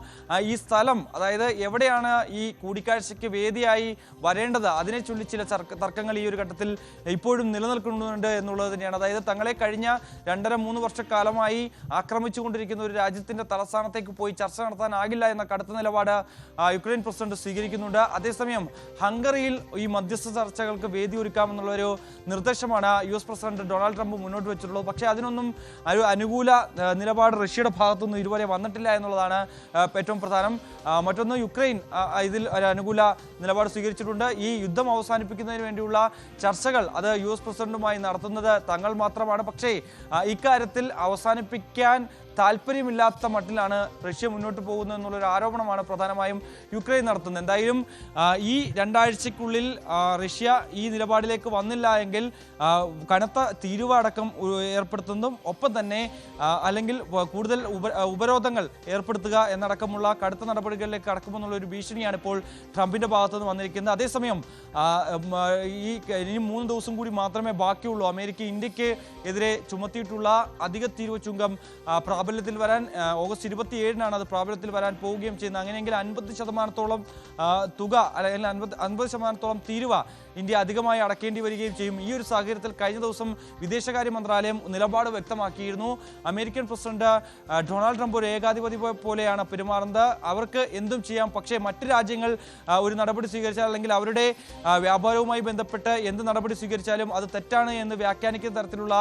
ഈ സ്ഥലം, അതായത് എവിടെയാണ് ഈ കൂടിക്കാഴ്ചയ്ക്ക് വേദിയായി വരേണ്ടത്, അതിനെ ചൊല്ലി ചില തർക്കങ്ങൾ ഈ ഒരു ഘട്ടത്തിൽ ഇപ്പോഴും നിലനിൽക്കുന്നുണ്ട് എന്നുള്ളത് തന്നെയാണ്. അതായത് തങ്ങളെ കഴിഞ്ഞ 2.5-3 വർഷക്കാലമായി ആക്രമിച്ചുകൊണ്ടിരിക്കുന്ന ഒരു രാജ്യത്തിന്റെ തലസ്ഥാനത്തേക്ക് പോയി ചർച്ച നടത്താനാകില്ല എന്ന കടുത്ത നിലപാട് യുക്രൈൻ പ്രസിഡന്റ് സ്വീകരിക്കുന്നുണ്ട്. അതേസമയം ഹംഗറിയിൽ ഈ മധ്യസ്ഥ ചർച്ചകൾക്ക് വേദി ഒരുക്കാമെന്നുള്ള ഒരു നിർദ്ദേശമാണ് US പ്രസിഡന്റ് ഡൊണാൾഡ് ട്രംപ് മുന്നോട്ട് വെച്ചിട്ടുള്ളത്. പക്ഷേ അതിനൊന്നും ഒരു അനുകൂല നിലപാട് റഷ്യയുടെ ഭാഗത്തുനിന്ന് ഇതുവരെ വന്നിട്ടില്ല എന്നുള്ളതാണ് ഏറ്റവും പ്രധാനം. മറ്റൊന്ന്, യുക്രൈൻ ഇതിൽ ഒരു അനുകൂല നിലപാട് സ്വീകരിച്ചിട്ടുണ്ട്. ഈ യുദ്ധം അവസാനിപ്പിക്കുന്നതിന് വേണ്ടിയുള്ള ചർച്ചകൾ അത് US പ്രസിഡന്റുമായി നടത്തുന്നത് തങ്ങൾ മാത്രമാണ്. പക്ഷേ ഇക്കാര്യത്തിൽ അവസാനിപ്പിക്കാൻ താല്പര്യമില്ലാത്ത മട്ടിലാണ് റഷ്യ മുന്നോട്ട് പോകുന്നത് എന്നുള്ളൊരു ആരോപണമാണ് പ്രധാനമായും യുക്രൈൻ നടത്തുന്നത്. എന്തായാലും ഈ 2 ആഴ്ചയ്ക്കുള്ളിൽ റഷ്യ ഈ നിലപാടിലേക്ക് വന്നില്ല എങ്കിൽ കനത്ത തീരുവ അടക്കം ഏർപ്പെടുത്തുന്നതും ഒപ്പം തന്നെ അല്ലെങ്കിൽ കൂടുതൽ ഉപരോധങ്ങൾ ഏർപ്പെടുത്തുക എന്നടക്കമുള്ള കടുത്ത നടപടികളിലേക്ക് കടക്കുമെന്നുള്ളൊരു ഭീഷണിയാണ് ഇപ്പോൾ ട്രംപിന്റെ ഭാഗത്തുനിന്ന് വന്നിരിക്കുന്നത്. അതേസമയം ഇനി 3 ദിവസം കൂടി മാത്രമേ ബാക്കിയുള്ളൂ. അമേരിക്ക ഇന്ത്യക്ക് എതിരെ ചുമത്തിയിട്ടുള്ള അധിക തീരുവ ചുങ്കം പ്രാബല്യത്തിൽ വരാൻ ഓഗസ്റ്റ് 27-നാണ് അത് പ്രാബല്യത്തിൽ വരാൻ പോവുകയും ചെയ്യുന്നത്. അങ്ങനെയെങ്കിൽ 50% തുക അല്ലെങ്കിൽ 50% തീരുവ ഇന്ത്യ അധികമായി അടക്കേണ്ടി വരികയും ചെയ്യും. ഈ ഒരു സാഹചര്യത്തിൽ കഴിഞ്ഞ ദിവസം വിദേശകാര്യ മന്ത്രാലയം നിലപാട് വ്യക്തമാക്കിയിരുന്നു. അമേരിക്കൻ പ്രസിഡന്റ് ഡൊണാൾഡ് ട്രംപ് ഒരു ഏകാധിപതി പോലെയാണ് പെരുമാറുന്നത്. അവർക്ക് എന്തും ചെയ്യാം, പക്ഷേ മറ്റ് രാജ്യങ്ങൾ ഒരു നടപടി സ്വീകരിച്ചാൽ അല്ലെങ്കിൽ അവരുടെ വ്യാപാരവുമായി ബന്ധപ്പെട്ട് എന്ത് നടപടി സ്വീകരിച്ചാലും അത് തെറ്റാണ് എന്ന് വ്യാഖ്യാനിക്കുന്ന തരത്തിലുള്ള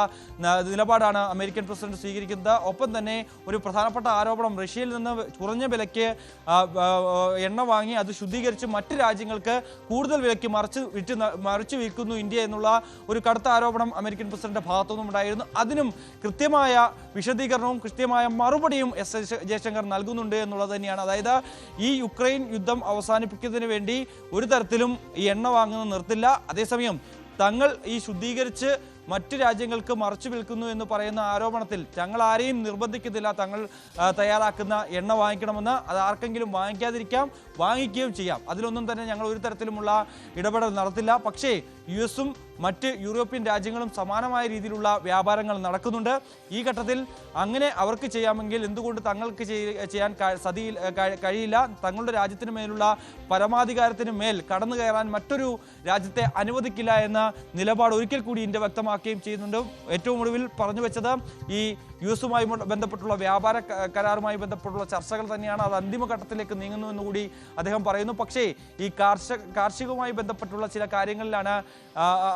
നിലപാടാണ് അമേരിക്കൻ പ്രസിഡന്റ് സ്വീകരിക്കുന്നത്. ഒപ്പം തന്നെ ഒരു പ്രധാനപ്പെട്ട ആരോപണം, റഷ്യയിൽ നിന്ന് കുറഞ്ഞ വിലയ്ക്ക് എണ്ണ വാങ്ങി അത് ശുദ്ധീകരിച്ച് മറ്റ് രാജ്യങ്ങൾക്ക് കൂടുതൽ വിലയ്ക്ക് മറിച്ചു വിൽക്കുന്നു ഇന്ത്യ എന്നുള്ള ഒരു കടുത്ത ആരോപണം അമേരിക്കൻ പ്രസിഡന്റ് ഭാഗത്തുനിന്നും ഉണ്ടായിരുന്നു. അതിനും കൃത്യമായ വിശദീകരണവും കൃത്യമായ മറുപടിയും എസ് ജയശങ്കർ നൽകുന്നുണ്ട് എന്നുള്ളത് തന്നെയാണ്. അതായത് ഈ യുക്രൈൻ യുദ്ധം അവസാനിപ്പിക്കുന്നതിന് വേണ്ടി ഒരു തരത്തിലും ഈ എണ്ണ വാങ്ങുന്നത് നിർത്തില്ല. അതേസമയം തങ്ങൾ ഈ ശുദ്ധീകരിച്ച് മറ്റ് രാജ്യങ്ങൾക്ക് മറച്ചു വിൽക്കുന്നു എന്ന് പറയുന്ന ആരോപണത്തിൽ ഞങ്ങൾ ആരെയും നിർബന്ധിക്കുന്നില്ല. തങ്ങൾ തയ്യാറാക്കുന്ന എണ്ണ വാങ്ങിക്കണമെന്ന്, അത് ആർക്കെങ്കിലും വാങ്ങിക്കാതിരിക്കാം, വാങ്ങിക്കുകയും ചെയ്യാം. അതിലൊന്നും തന്നെ ഞങ്ങൾ ഒരു തരത്തിലുമുള്ള ഇടപെടൽ നടത്തില്ല. പക്ഷേ US-ഉം മറ്റ് യൂറോപ്യൻ രാജ്യങ്ങളും സമാനമായ രീതിയിലുള്ള വ്യാപാരങ്ങൾ നടക്കുന്നുണ്ട്. ഈ ഘട്ടത്തിൽ അങ്ങനെ അവർക്ക് ചെയ്യാമെങ്കിൽ എന്തുകൊണ്ട് തങ്ങൾക്ക് ചെയ്യാൻ കഴിയില്ല? തങ്ങളുടെ രാജ്യത്തിന് മേലുള്ള പരമാധികാരത്തിന് മേൽ കടന്നു കയറാൻ മറ്റൊരു രാജ്യത്തെ അനുവദിക്കില്ല എന്ന നിലപാട് ഒരിക്കൽ കൂടി ഇന്ത്യ വ്യക്തമാക്കുകയും ചെയ്യുന്നുണ്ട്. ഏറ്റവും ഒടുവിൽ പറഞ്ഞു വെച്ചത് ഈ US-ഉമായി ബന്ധപ്പെട്ടുള്ള വ്യാപാര കരാറുമായി ബന്ധപ്പെട്ടുള്ള ചർച്ചകൾ തന്നെയാണ്. അത് അന്തിമഘട്ടത്തിലേക്ക് നീങ്ങുന്നു എന്നുകൂടി അദ്ദേഹം പറയുന്നു. പക്ഷേ ഈ കാർഷികവുമായി ബന്ധപ്പെട്ടുള്ള ചില കാര്യങ്ങളിലാണ്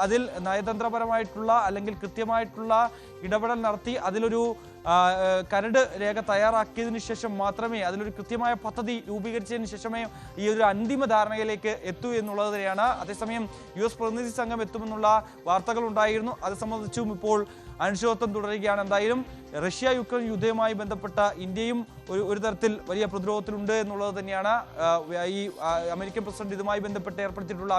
അതിൽ നയതന്ത്രപരമായിട്ടുള്ള അല്ലെങ്കിൽ കൃത്യമായിട്ടുള്ള ഇടപെടൽ നടത്തി അതിലൊരു കരട് രേഖ തയ്യാറാക്കിയതിനു ശേഷം മാത്രമേ, അതിലൊരു കൃത്യമായ പദ്ധതി രൂപീകരിച്ചതിന് ശേഷമേ ഈ ഒരു അന്തിമ ധാരണയിലേക്ക് എത്തൂ എന്നുള്ളത് തന്നെയാണ്. അതേസമയം US പ്രതിനിധി സംഘം എത്തുമെന്നുള്ള വാർത്തകൾ ഉണ്ടായിരുന്നു. അത് സംബന്ധിച്ചും ഇപ്പോൾ അനിശ്ചിതത്വം തുടരുകയാണ്. എന്തായാലും റഷ്യ യുക്രൈൻ യുദ്ധവുമായി ബന്ധപ്പെട്ട ഇന്ത്യയും ഒരു തരത്തിൽ വലിയ പ്രതിരോധത്തിലുണ്ട് എന്നുള്ളത് തന്നെയാണ്. ഈ അമേരിക്കൻ പ്രസിഡന്റ് ഇതുമായി ബന്ധപ്പെട്ട് ഏർപ്പെടുത്തിയിട്ടുള്ള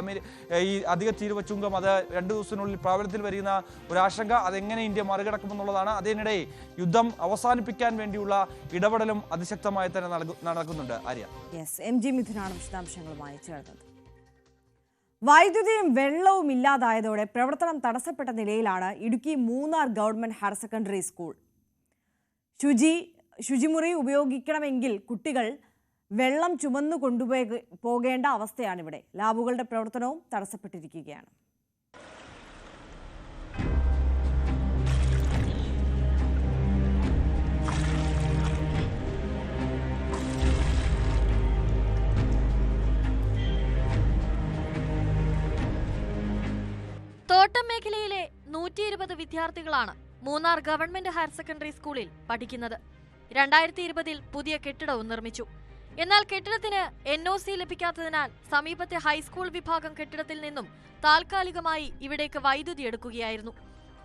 ഈ അധിക തീരുവ ചുങ്കം അത് 2 ദിവസത്തിനുള്ളിൽ പ്രാബല്യത്തിൽ വരുന്ന ഒരാശങ്ക, അതെങ്ങനെ ഇന്ത്യ മറികടക്കുമെന്നുള്ളതാണ്. അതിനിടെ യുദ്ധം അവസാനിപ്പിക്കാൻ വേണ്ടിയുള്ള ഇടപെടലും അതിശക്തമായി തന്നെ നടക്കുന്നുണ്ട്. ആര്യ, MG മിഥുനാണ് വിശദാംശങ്ങളുമായി ചേർന്നത്. വൈദ്യുതിയും വെള്ളവും ഇല്ലാതായതോടെ പ്രവർത്തനം തടസ്സപ്പെട്ട നിലയിലാണ് Idukki Munnar government higher secondary school. ശുചിമുറി ഉപയോഗിക്കണമെങ്കിൽ കുട്ടികൾ വെള്ളം ചുമന്നു പോകേണ്ട അവസ്ഥയാണിവിടെ. ലാബുകളുടെ പ്രവർത്തനവും തടസ്സപ്പെട്ടിരിക്കുകയാണ്. തോട്ടം മേഖലയിലെ 120 വിദ്യാർത്ഥികളാണ് മൂന്നാർ ഗവൺമെന്റ് ഹയർ സെക്കൻഡറി സ്കൂളിൽ പഠിക്കുന്നത്. 2020-ൽ പുതിയ കെട്ടിടവും നിർമ്മിച്ചു. എന്നാൽ കെട്ടിടത്തിന് NOC ലഭിക്കാത്തതിനാൽ സമീപത്തെ ഹൈസ്കൂൾ വിഭാഗം കെട്ടിടത്തിൽ നിന്നും താൽക്കാലികമായി ഇവിടേക്ക് വൈദ്യുതി എടുക്കുകയായിരുന്നു.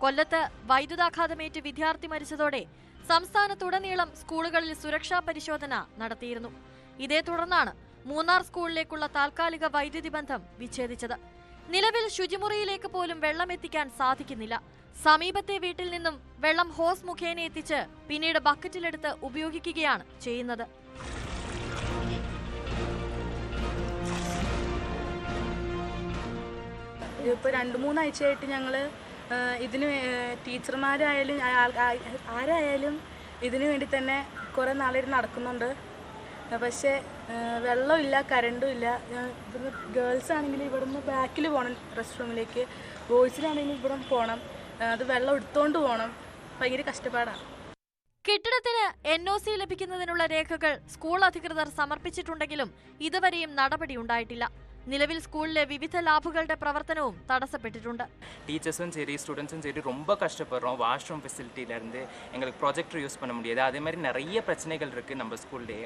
കൊല്ലത്ത് വൈദ്യുതാഘാതമേറ്റ് വിദ്യാർത്ഥി മരിച്ചതോടെ സംസ്ഥാനത്തുടനീളം സ്കൂളുകളിൽ സുരക്ഷാ പരിശോധന നടത്തിയിരുന്നു. ഇതേ തുടർന്നാണ് മൂന്നാർ സ്കൂളിലേക്കുള്ള താൽക്കാലിക വൈദ്യുതി ബന്ധം വിച്ഛേദിച്ചത്. നിലവിൽ ശുചിമുറിയിലേക്ക് പോലും വെള്ളം എത്തിക്കാൻ സാധിക്കുന്നില്ല. സമീപത്തെ വീട്ടിൽ നിന്നും വെള്ളം ഹോസ് മുഖേന എത്തിച്ച് പിന്നീട് ബക്കറ്റിലെടുത്ത് ഉപയോഗിക്കുകയാണ് ചെയ്യുന്നത്. ഇപ്പോൾ 2-3 ആഴ്ചയായിട്ട് ഞങ്ങൾ ഇതിന് ടീച്ചർമാരായാലും ആരായാലും ഇതിനു വേണ്ടി തന്നെ കുറേ നാളിരുന്ന് നടക്കുന്നുണ്ട്. പക്ഷേ വെള്ളമില്ല, കറണ്ടും ഇല്ല. ഇവിടുന്ന് ഗേൾസ് ആണെങ്കിൽ ഇവിടുന്ന് ബാക്കിൽ പോകണം റെസ്റ്റ് റൂമിലേക്ക്, ബോയ്സിനാണെങ്കിൽ ഇവിടെ പോകണം, അത് വെള്ളം എടുത്തോണ്ട് പോകണം. ഭയങ്കര കഷ്ടപ്പാടാണ്. കെട്ടിടത്തിന് NOC ലഭിക്കുന്നതിനുള്ള രേഖകൾ സ്കൂൾ അധികൃതർ സമർപ്പിച്ചിട്ടുണ്ടെങ്കിലും ഇതുവരെയും നടപടിയുണ്ടായിട്ടില്ല. நிலவில் ஸ்கூல்ல விவித லாபுகளோட பிரவர்த்தனவும் தடசப்பட்டிട്ടുണ്ട്. டீச்சர்ஸும் சரி ஸ்டூடெண்ட்ஸும் சரி ரொம்ப கஷ்டப்படுறோம். வாஷ்ரூம் ஃபெசிலிட்டில இருந்து எங்களுக்கு ப்ரொஜெக்டர் யூஸ் பண்ண முடியாது. அதே மாதிரி நிறைய பிரச்சனைகள் இருக்கு நம்ம ஸ்கூல்லே.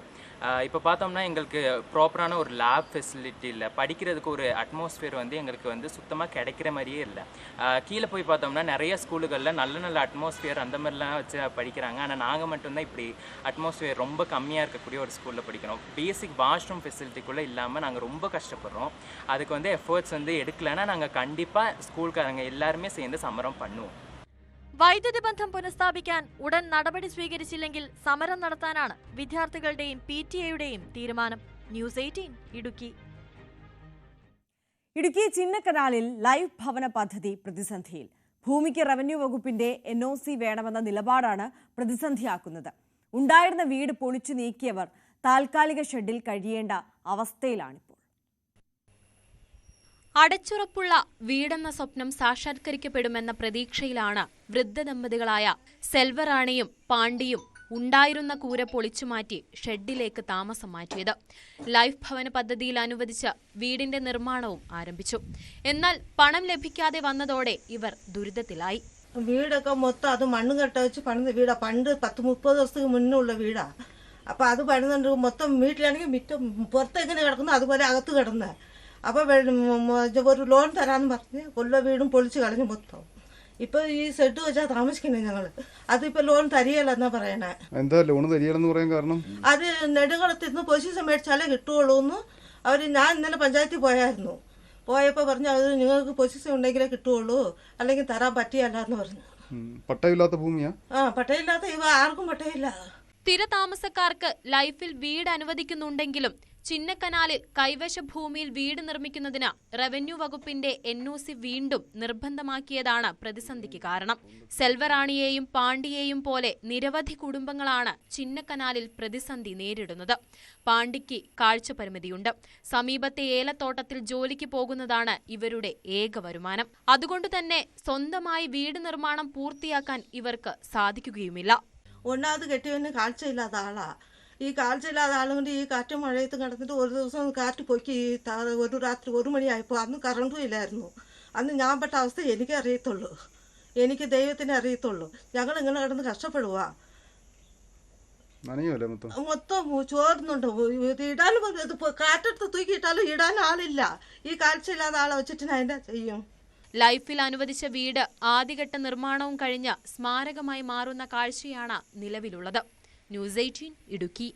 இப்போ பார்த்தோம்னா எங்களுக்கு ப்ராப்பரான ஒரு லேப் ஃபெசிலிட்டி இல்ல. படிக்கிறதுக்கு ஒரு அட்மாஸ்பியர் வந்து எங்களுக்கு வந்து சுத்தமா கிடைக்கிற மாதிரியே இல்ல. கீழ போய் பார்த்தோம்னா நிறைய ஸ்கூல்கள்ல நல்ல நல்ல அட்மாஸ்பியர் அந்த மாதிரிலாம் வச்சு படிக்கிறாங்க. ஆனா நாங்க மட்டும் தான் இப்படி அட்மாஸ்பியர் ரொம்ப கம்மியா இருக்கக்கூடிய ஒரு ஸ்கூல்ல படிக்கிறோம். பேசிக் வாஷ்ரூம் ஃபெசிலிட்டிக்குள்ள இல்லாம நாங்க ரொம்ப கஷ்டப்படுறோம். அதுக்கு வந்து எஃபர்ட்ஸ் வந்து எடுக்கலனா நாங்க கண்டிப்பா സ്കൂൾക്കാരங்க எல்லாரும் சேர்ந்து സമരം பண்ணுவோம். വൈദ്യുതി ബന്ധം പുനഃസ്ഥാപിക്കാൻ ഉടൻ നടപടി സ്വീകരിച്ചില്ലെങ്കിൽ സമരം നടത്താനാണ് വിദ്യാർത്ഥികളുടെയും PTA-യുടെയും തീരുമാനം. ന്യൂസ് 18 ഇടുക്കി. ഇടുക്കി ചിന്നക്കനാലിൽ ലൈഫ് ഭവന പദ്ധതി പ്രതിസന്ധിയിൽ. ഭൂമിക്ക് റവന്യൂ വകുപ്പിന്റെ NOC വേണമെന്ന നിലപാടാണ് പ്രതിസന്ധിയാക്കുന്നത്. ഉണ്ടായിരുന്ന വീട് പൊളിച്ചു നീക്കിയവർ താൽക്കാലിക ഷെഡിൽ കഴിയേണ്ട അവസ്ഥയിലാണിപ്പോൾ. അടച്ചുറപ്പുള്ള വീടെന്ന സ്വപ്നം സാക്ഷാത്കരിക്കപ്പെടുമെന്ന പ്രതീക്ഷയിലാണ് വൃദ്ധ ദമ്പതികളായ സെൽവറാണിയും പാണ്ടിയും ഉണ്ടായിരുന്ന കൂര പൊളിച്ചുമാറ്റി ഷെഡിലേക്ക് താമസം മാറ്റിയത്. ലൈഫ് ഭവന പദ്ധതിയിൽ അനുവദിച്ച വീടിന്റെ നിർമ്മാണവും ആരംഭിച്ചു. എന്നാൽ പണം ലഭിക്കാതെ വന്നതോടെ ഇവർ ദുരിതത്തിലായി. വീടൊക്കെ മൊത്തം അത് മണ്ണ് കെട്ട വെച്ച് പണിത വീടാ. പണ്ട് 10-30 ദിവസത്തിന് മുന്നുള്ള വീടാ. അപ്പൊ അത് പണിതുകൊണ്ട് മൊത്തം വീട്ടിലാണെങ്കിൽ മിറ്റം പുറത്തെങ്ങനെ കിടക്കുന്നു അതുപോലെ അകത്ത് കിടന്ന്. അപ്പൊ ഒരു ലോൺ തരാന്ന് പറഞ്ഞ് കൊല്ല വീടും പൊളിച്ച് കളഞ്ഞ് മൊത്തം. ഇപ്പൊ ഈ സെഡ് വെച്ചാൽ താമസിക്കണേ ഞങ്ങള്. അതിപ്പോ ലോൺ തരികയല്ലെന്നാ പറയണേ. എന്താ ലോൺ തരികയെന്ന് പറയാൻ കാരണം? അത് നെടുങ്കുളത്തിന്ന് പൊസിഷൻ മേടിച്ചാലേ കിട്ടുള്ളൂ എന്ന് അവര്. ഞാൻ ഇന്നലെ പഞ്ചായത്തിൽ പോയായിരുന്നു. പോയപ്പോ പറഞ്ഞു അത് നിങ്ങൾക്ക് പൊസിഷൻ ഉണ്ടെങ്കിലേ കിട്ടുള്ളൂ, അല്ലെങ്കിൽ തരാൻ പറ്റിയല്ല എന്ന് പറഞ്ഞു. പട്ടയമില്ലാത്ത ഭൂമിയാ? പട്ടയമില്ലാത്ത ഇവ ആർക്കും പട്ടയമില്ല. സ്ഥിര താമസക്കാർക്ക് ലൈഫിൽ വീട് അനുവദിക്കുന്നുണ്ടെങ്കിലും ചിന്നക്കനാലിൽ കൈവശ ഭൂമിയിൽ വീട് നിർമ്മിക്കുന്നതിന് റവന്യൂ വകുപ്പിന്റെ NOC വീണ്ടും നിർബന്ധമാക്കിയതാണ് പ്രതിസന്ധിക്ക് കാരണം. സെൽവറാണിയെയും പാണ്ടിയെയും പോലെ നിരവധി കുടുംബങ്ങളാണ് ചിന്നക്കനാലിൽ പ്രതിസന്ധി നേരിടുന്നത്. പാണ്ടിക്ക് കാഴ്ചപരിമിതിയുണ്ട്. സമീപത്തെ ഏലത്തോട്ടത്തിൽ ജോലിക്ക് പോകുന്നതാണ് ഇവരുടെ ഏക വരുമാനം. അതുകൊണ്ടുതന്നെ സ്വന്തമായി വീട് നിർമ്മാണം പൂർത്തിയാക്കാൻ ഇവർക്ക് സാധിക്കുകയുമില്ല. ഒന്നാമത് കെട്ടിയവന് കാഴ്ചയില്ലാത്ത ആളാ. ഈ കാഴ്ചയില്ലാത്ത ആളുകൊണ്ട് ഈ കാറ്റും മഴയത്തും കിടന്നിട്ട് ഒരു ദിവസം കാറ്റ് പൊക്കി ഒരു രാത്രി 1 മണിയായപ്പോൾ അന്ന് കറണ്ടും ഇല്ലായിരുന്നു. അന്ന് ഞാൻ പെട്ട അവസ്ഥ എനിക്ക് അറിയത്തുള്ളൂ, എനിക്ക് ദൈവത്തിനെ അറിയത്തുള്ളൂ. ഞങ്ങൾ ഇങ്ങനെ കിടന്ന് കഷ്ടപ്പെടുക. മൊത്തം ചോർന്നുണ്ട്. ഇടാനും കാറ്റെടുത്ത് തൂക്കിയിട്ടാലും ഇടാൻ ആളില്ല. ഈ കാഴ്ചയില്ലാത്ത ആളെ വെച്ചിട്ട് ഞാൻ എന്താ ചെയ്യും? ലൈഫിൽ അനുവദിച്ച വീട് ആദ്യഘട്ട നിർമ്മാണവും കഴിഞ്ഞ് സ്മാരകമായി മാറുന്ന കാഴ്ചയാണ് നിലവിലുള്ളത്. ന്യൂസ് 18 ഇടുക്കി.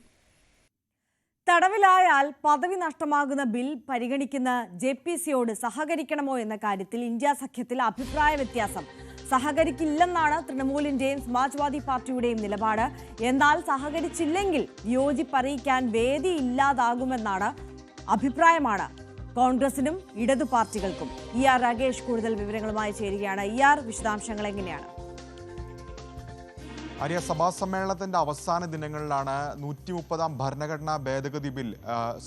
തടവിലായാൽ പദവി നഷ്ടമാകുന്ന ബിൽ പരിഗണിക്കുന്ന JPCയോട് സഹകരിക്കണമോ എന്ന കാര്യത്തിൽ ഇന്ത്യ സഖ്യത്തിൽ അഭിപ്രായ വ്യത്യാസം. സഹകരിക്കില്ലെന്നാണ് തൃണമൂലിന്റെയും സമാജ്വാദി പാർട്ടിയുടെയും നിലപാട്. എന്നാൽ സഹകരിച്ചില്ലെങ്കിൽ വിയോജിപ്പ് അറിയിക്കാൻ വേദി ഇല്ലാതാകുമെന്നാണ് അഭിപ്രായമാണ് കോൺഗ്രസിനും ഇടതു പാർട്ടികൾക്കും. രാകേഷ് കൂടുതൽ വിവരങ്ങളുമായി ചേരുകയാണ്. വിശദാംശങ്ങൾ എങ്ങനെയാണ്? സഭാ സമ്മേളനത്തിന്റെ അവസാന ദിനങ്ങളിലാണ് 130ാം ഭരണഘടനാ ഭേദഗതി ബിൽ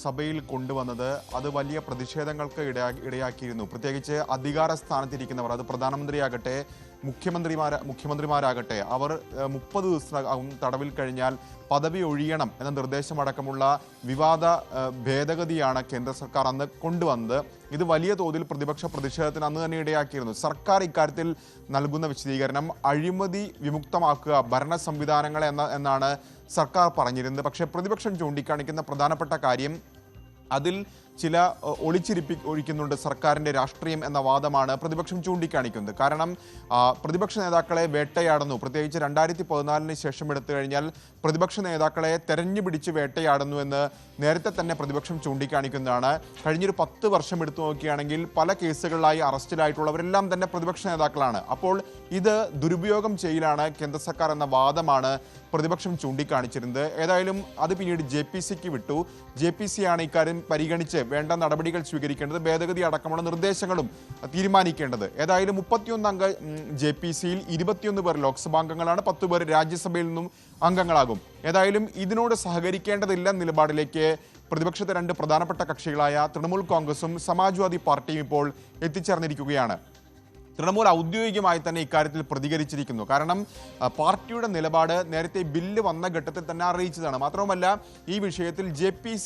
സഭയിൽ കൊണ്ടുവന്നത്. അത് വലിയ പ്രതിഷേധങ്ങൾക്ക് ഇടയാക്കിയിരുന്നു. പ്രത്യേകിച്ച് അധികാര സ്ഥാനത്തിരിക്കുന്നവർ, അത് പ്രധാനമന്ത്രിയാകട്ടെ മുഖ്യമന്ത്രിമാരാകട്ടെ, അവർ 30 ദിവസത്തിനകം തടവിൽ കഴിഞ്ഞാൽ പദവി ഒഴിയണം എന്ന നിർദ്ദേശമടക്കമുള്ള വിവാദ ഭേദഗതിയാണ് കേന്ദ്ര സർക്കാർ അന്ന് കൊണ്ടുവന്നത്. ഇത് വലിയ തോതിൽ പ്രതിപക്ഷ പ്രതിഷേധത്തിന് അന്ന് തന്നെ ഇടയാക്കിയിരുന്നു. സർക്കാർ ഇക്കാര്യത്തിൽ നൽകുന്ന വിശദീകരണം അഴിമതി വിമുക്തമാക്കുക ഭരണ സംവിധാനങ്ങളെ എന്നാണ് സർക്കാർ പറഞ്ഞിരുന്നത്. പക്ഷേ പ്രതിപക്ഷം ചൂണ്ടിക്കാണിക്കുന്ന പ്രധാനപ്പെട്ട കാര്യം അതിൽ ചില ഒഴിക്കുന്നുണ്ട് സർക്കാരിൻ്റെ രാഷ്ട്രീയം എന്ന വാദമാണ് പ്രതിപക്ഷം ചൂണ്ടിക്കാണിക്കുന്നത്. കാരണം പ്രതിപക്ഷ നേതാക്കളെ വേട്ടയാടുന്നു. പ്രത്യേകിച്ച് 2014 ശേഷം എടുത്തു കഴിഞ്ഞാൽ പ്രതിപക്ഷ നേതാക്കളെ തെരഞ്ഞുപിടിച്ച് വേട്ടയാടുന്നു എന്ന് നേരത്തെ തന്നെ പ്രതിപക്ഷം ചൂണ്ടിക്കാണിക്കുന്നതാണ്. കഴിഞ്ഞൊരു 10 വർഷം എടുത്തു നോക്കുകയാണെങ്കിൽ പല കേസുകളിലായി അറസ്റ്റിലായിട്ടുള്ളവരെല്ലാം തന്നെ പ്രതിപക്ഷ നേതാക്കളാണ്. അപ്പോൾ ഇത് ദുരുപയോഗം ചെയ്യലാണ് കേന്ദ്ര സർക്കാർ എന്ന വാദമാണ് പ്രതിപക്ഷം ചൂണ്ടിക്കാണിച്ചിരുന്നത്. ഏതായാലും അത് പിന്നീട് JPCക്ക് വിട്ടു. JPC ആണ് ഇക്കാര്യം പരിഗണിച്ച് വേണ്ട നടപടികൾ സ്വീകരിക്കേണ്ടത്, ഭേദഗതി അടക്കമുള്ള നിർദ്ദേശങ്ങളും തീരുമാനിക്കേണ്ടത്. ഏതായാലും 31 അംഗ JPCയിൽ 21 പേർ ലോക്സഭാംഗങ്ങളാണ്, 10 പേർ രാജ്യസഭയിൽ നിന്നും അംഗങ്ങളാകും. ഏതായാലും ഇതിനോട് സഹകരിക്കേണ്ടതില്ല നിലപാടിലേക്ക് പ്രതിപക്ഷത്തെ 2 പ്രധാനപ്പെട്ട കക്ഷികളായ തൃണമൂൽ കോൺഗ്രസും സമാജ്വാദി പാർട്ടിയും ഇപ്പോൾ എത്തിച്ചേർന്നിരിക്കുകയാണ്. തൃണമൂൽ ഔദ്യോഗികമായി തന്നെ ഇക്കാര്യത്തിൽ പ്രതികരിച്ചിരിക്കുന്നു. കാരണം പാർട്ടിയുടെ നിലപാട് നേരത്തെ ബില്ല് വന്ന ഘട്ടത്തിൽ തന്നെ അറിയിച്ചതാണ്. മാത്രവുമല്ല ഈ വിഷയത്തിൽ JPC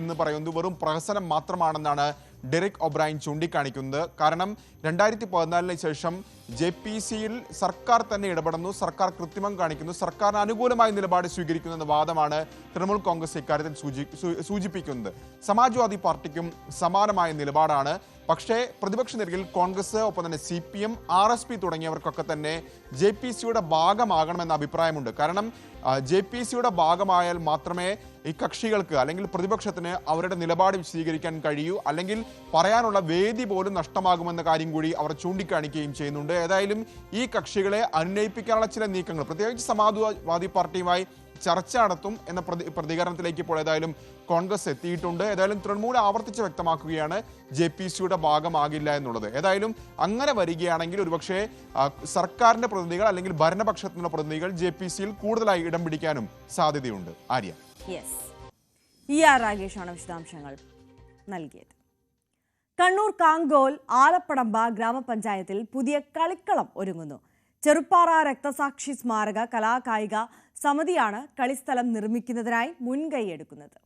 എന്ന് പറയുന്നത് വെറും പ്രഹസനം മാത്രമാണെന്നാണ് ഡെറിക് ഒബ്രൈൻ ചൂണ്ടിക്കാണിക്കുന്നത്. കാരണം 2014 ശേഷം JPCയിൽ സർക്കാർ തന്നെ ഇടപെടുന്നു, സർക്കാർ കൃത്രിമം കാണിക്കുന്നു, സർക്കാരിന് അനുകൂലമായ നിലപാട് സ്വീകരിക്കുന്നു എന്ന വാദമാണ് തൃണമൂൽ കോൺഗ്രസ് ഇക്കാര്യത്തിൽ സൂചിപ്പിക്കുന്നത്. സമാജ്വാദി പാർട്ടിക്കും സമാനമായ നിലപാടാണ്. പക്ഷേ പ്രതിപക്ഷ നിരയിൽ കോൺഗ്രസ്, ഒപ്പം തന്നെ CPM, RSP തുടങ്ങിയവർക്കൊക്കെ തന്നെ JPCയുടെ ഭാഗമാകണമെന്ന അഭിപ്രായമുണ്ട്. കാരണം JPCയുടെ ഭാഗമായാൽ മാത്രമേ ഈ കക്ഷികൾക്ക് അല്ലെങ്കിൽ പ്രതിപക്ഷത്തിന് അവരുടെ നിലപാട് വിശദീകരിക്കാൻ കഴിയൂ, അല്ലെങ്കിൽ പറയാനുള്ള വേദി പോലും നഷ്ടമാകുമെന്ന കാര്യം കൂടി അവർ ചൂണ്ടിക്കാണിക്കുകയും ചെയ്യുന്നുണ്ട്. ഏതായാലും ഈ കക്ഷികളെ അനുനയിപ്പിക്കാനുള്ള ചില നീക്കങ്ങൾ, പ്രത്യേകിച്ച് സമാജ്വാദി പാർട്ടിയുമായി ചർച്ച നടത്തും എന്ന പ്രതികരണത്തിലേക്ക് ഇപ്പോൾ ഏതായാലും കോൺഗ്രസ് എത്തിയിട്ടുണ്ട്. ഏതായാലും തൃണമൂൽ ആവർത്തിച്ച് വ്യക്തമാക്കുകയാണ് JPCയുടെ ഭാഗമാകില്ല എന്നുള്ളത്. ഏതായാലും അങ്ങനെ വരികയാണെങ്കിൽ ഒരുപക്ഷെ സർക്കാരിന്റെ പ്രതിനിധികൾ അല്ലെങ്കിൽ ഭരണപക്ഷത്തിനുള്ള പ്രതിനിധികൾ JPCയിൽ കൂടുതലായി ഇടം പിടിക്കാനും സാധ്യതയുണ്ട്. ആര്യ. രാഗേഷാണ് വിശദാംശങ്ങൾ നൽകിയത്. കണ്ണൂർ കാങ്കോൽ ആലപ്പടമ്പ ഗ്രാമപഞ്ചായത്തിൽ പുതിയ കളിക്കളം ഒരുങ്ങുന്നു. ചെറുപ്പാറ രക്തസാക്ഷി സ്മാരക കലാകായിക സമിതിയാണ് കളിസ്ഥലം നിർമ്മിക്കുന്നതിനായി മുൻകൈയെടുക്കുന്നത്.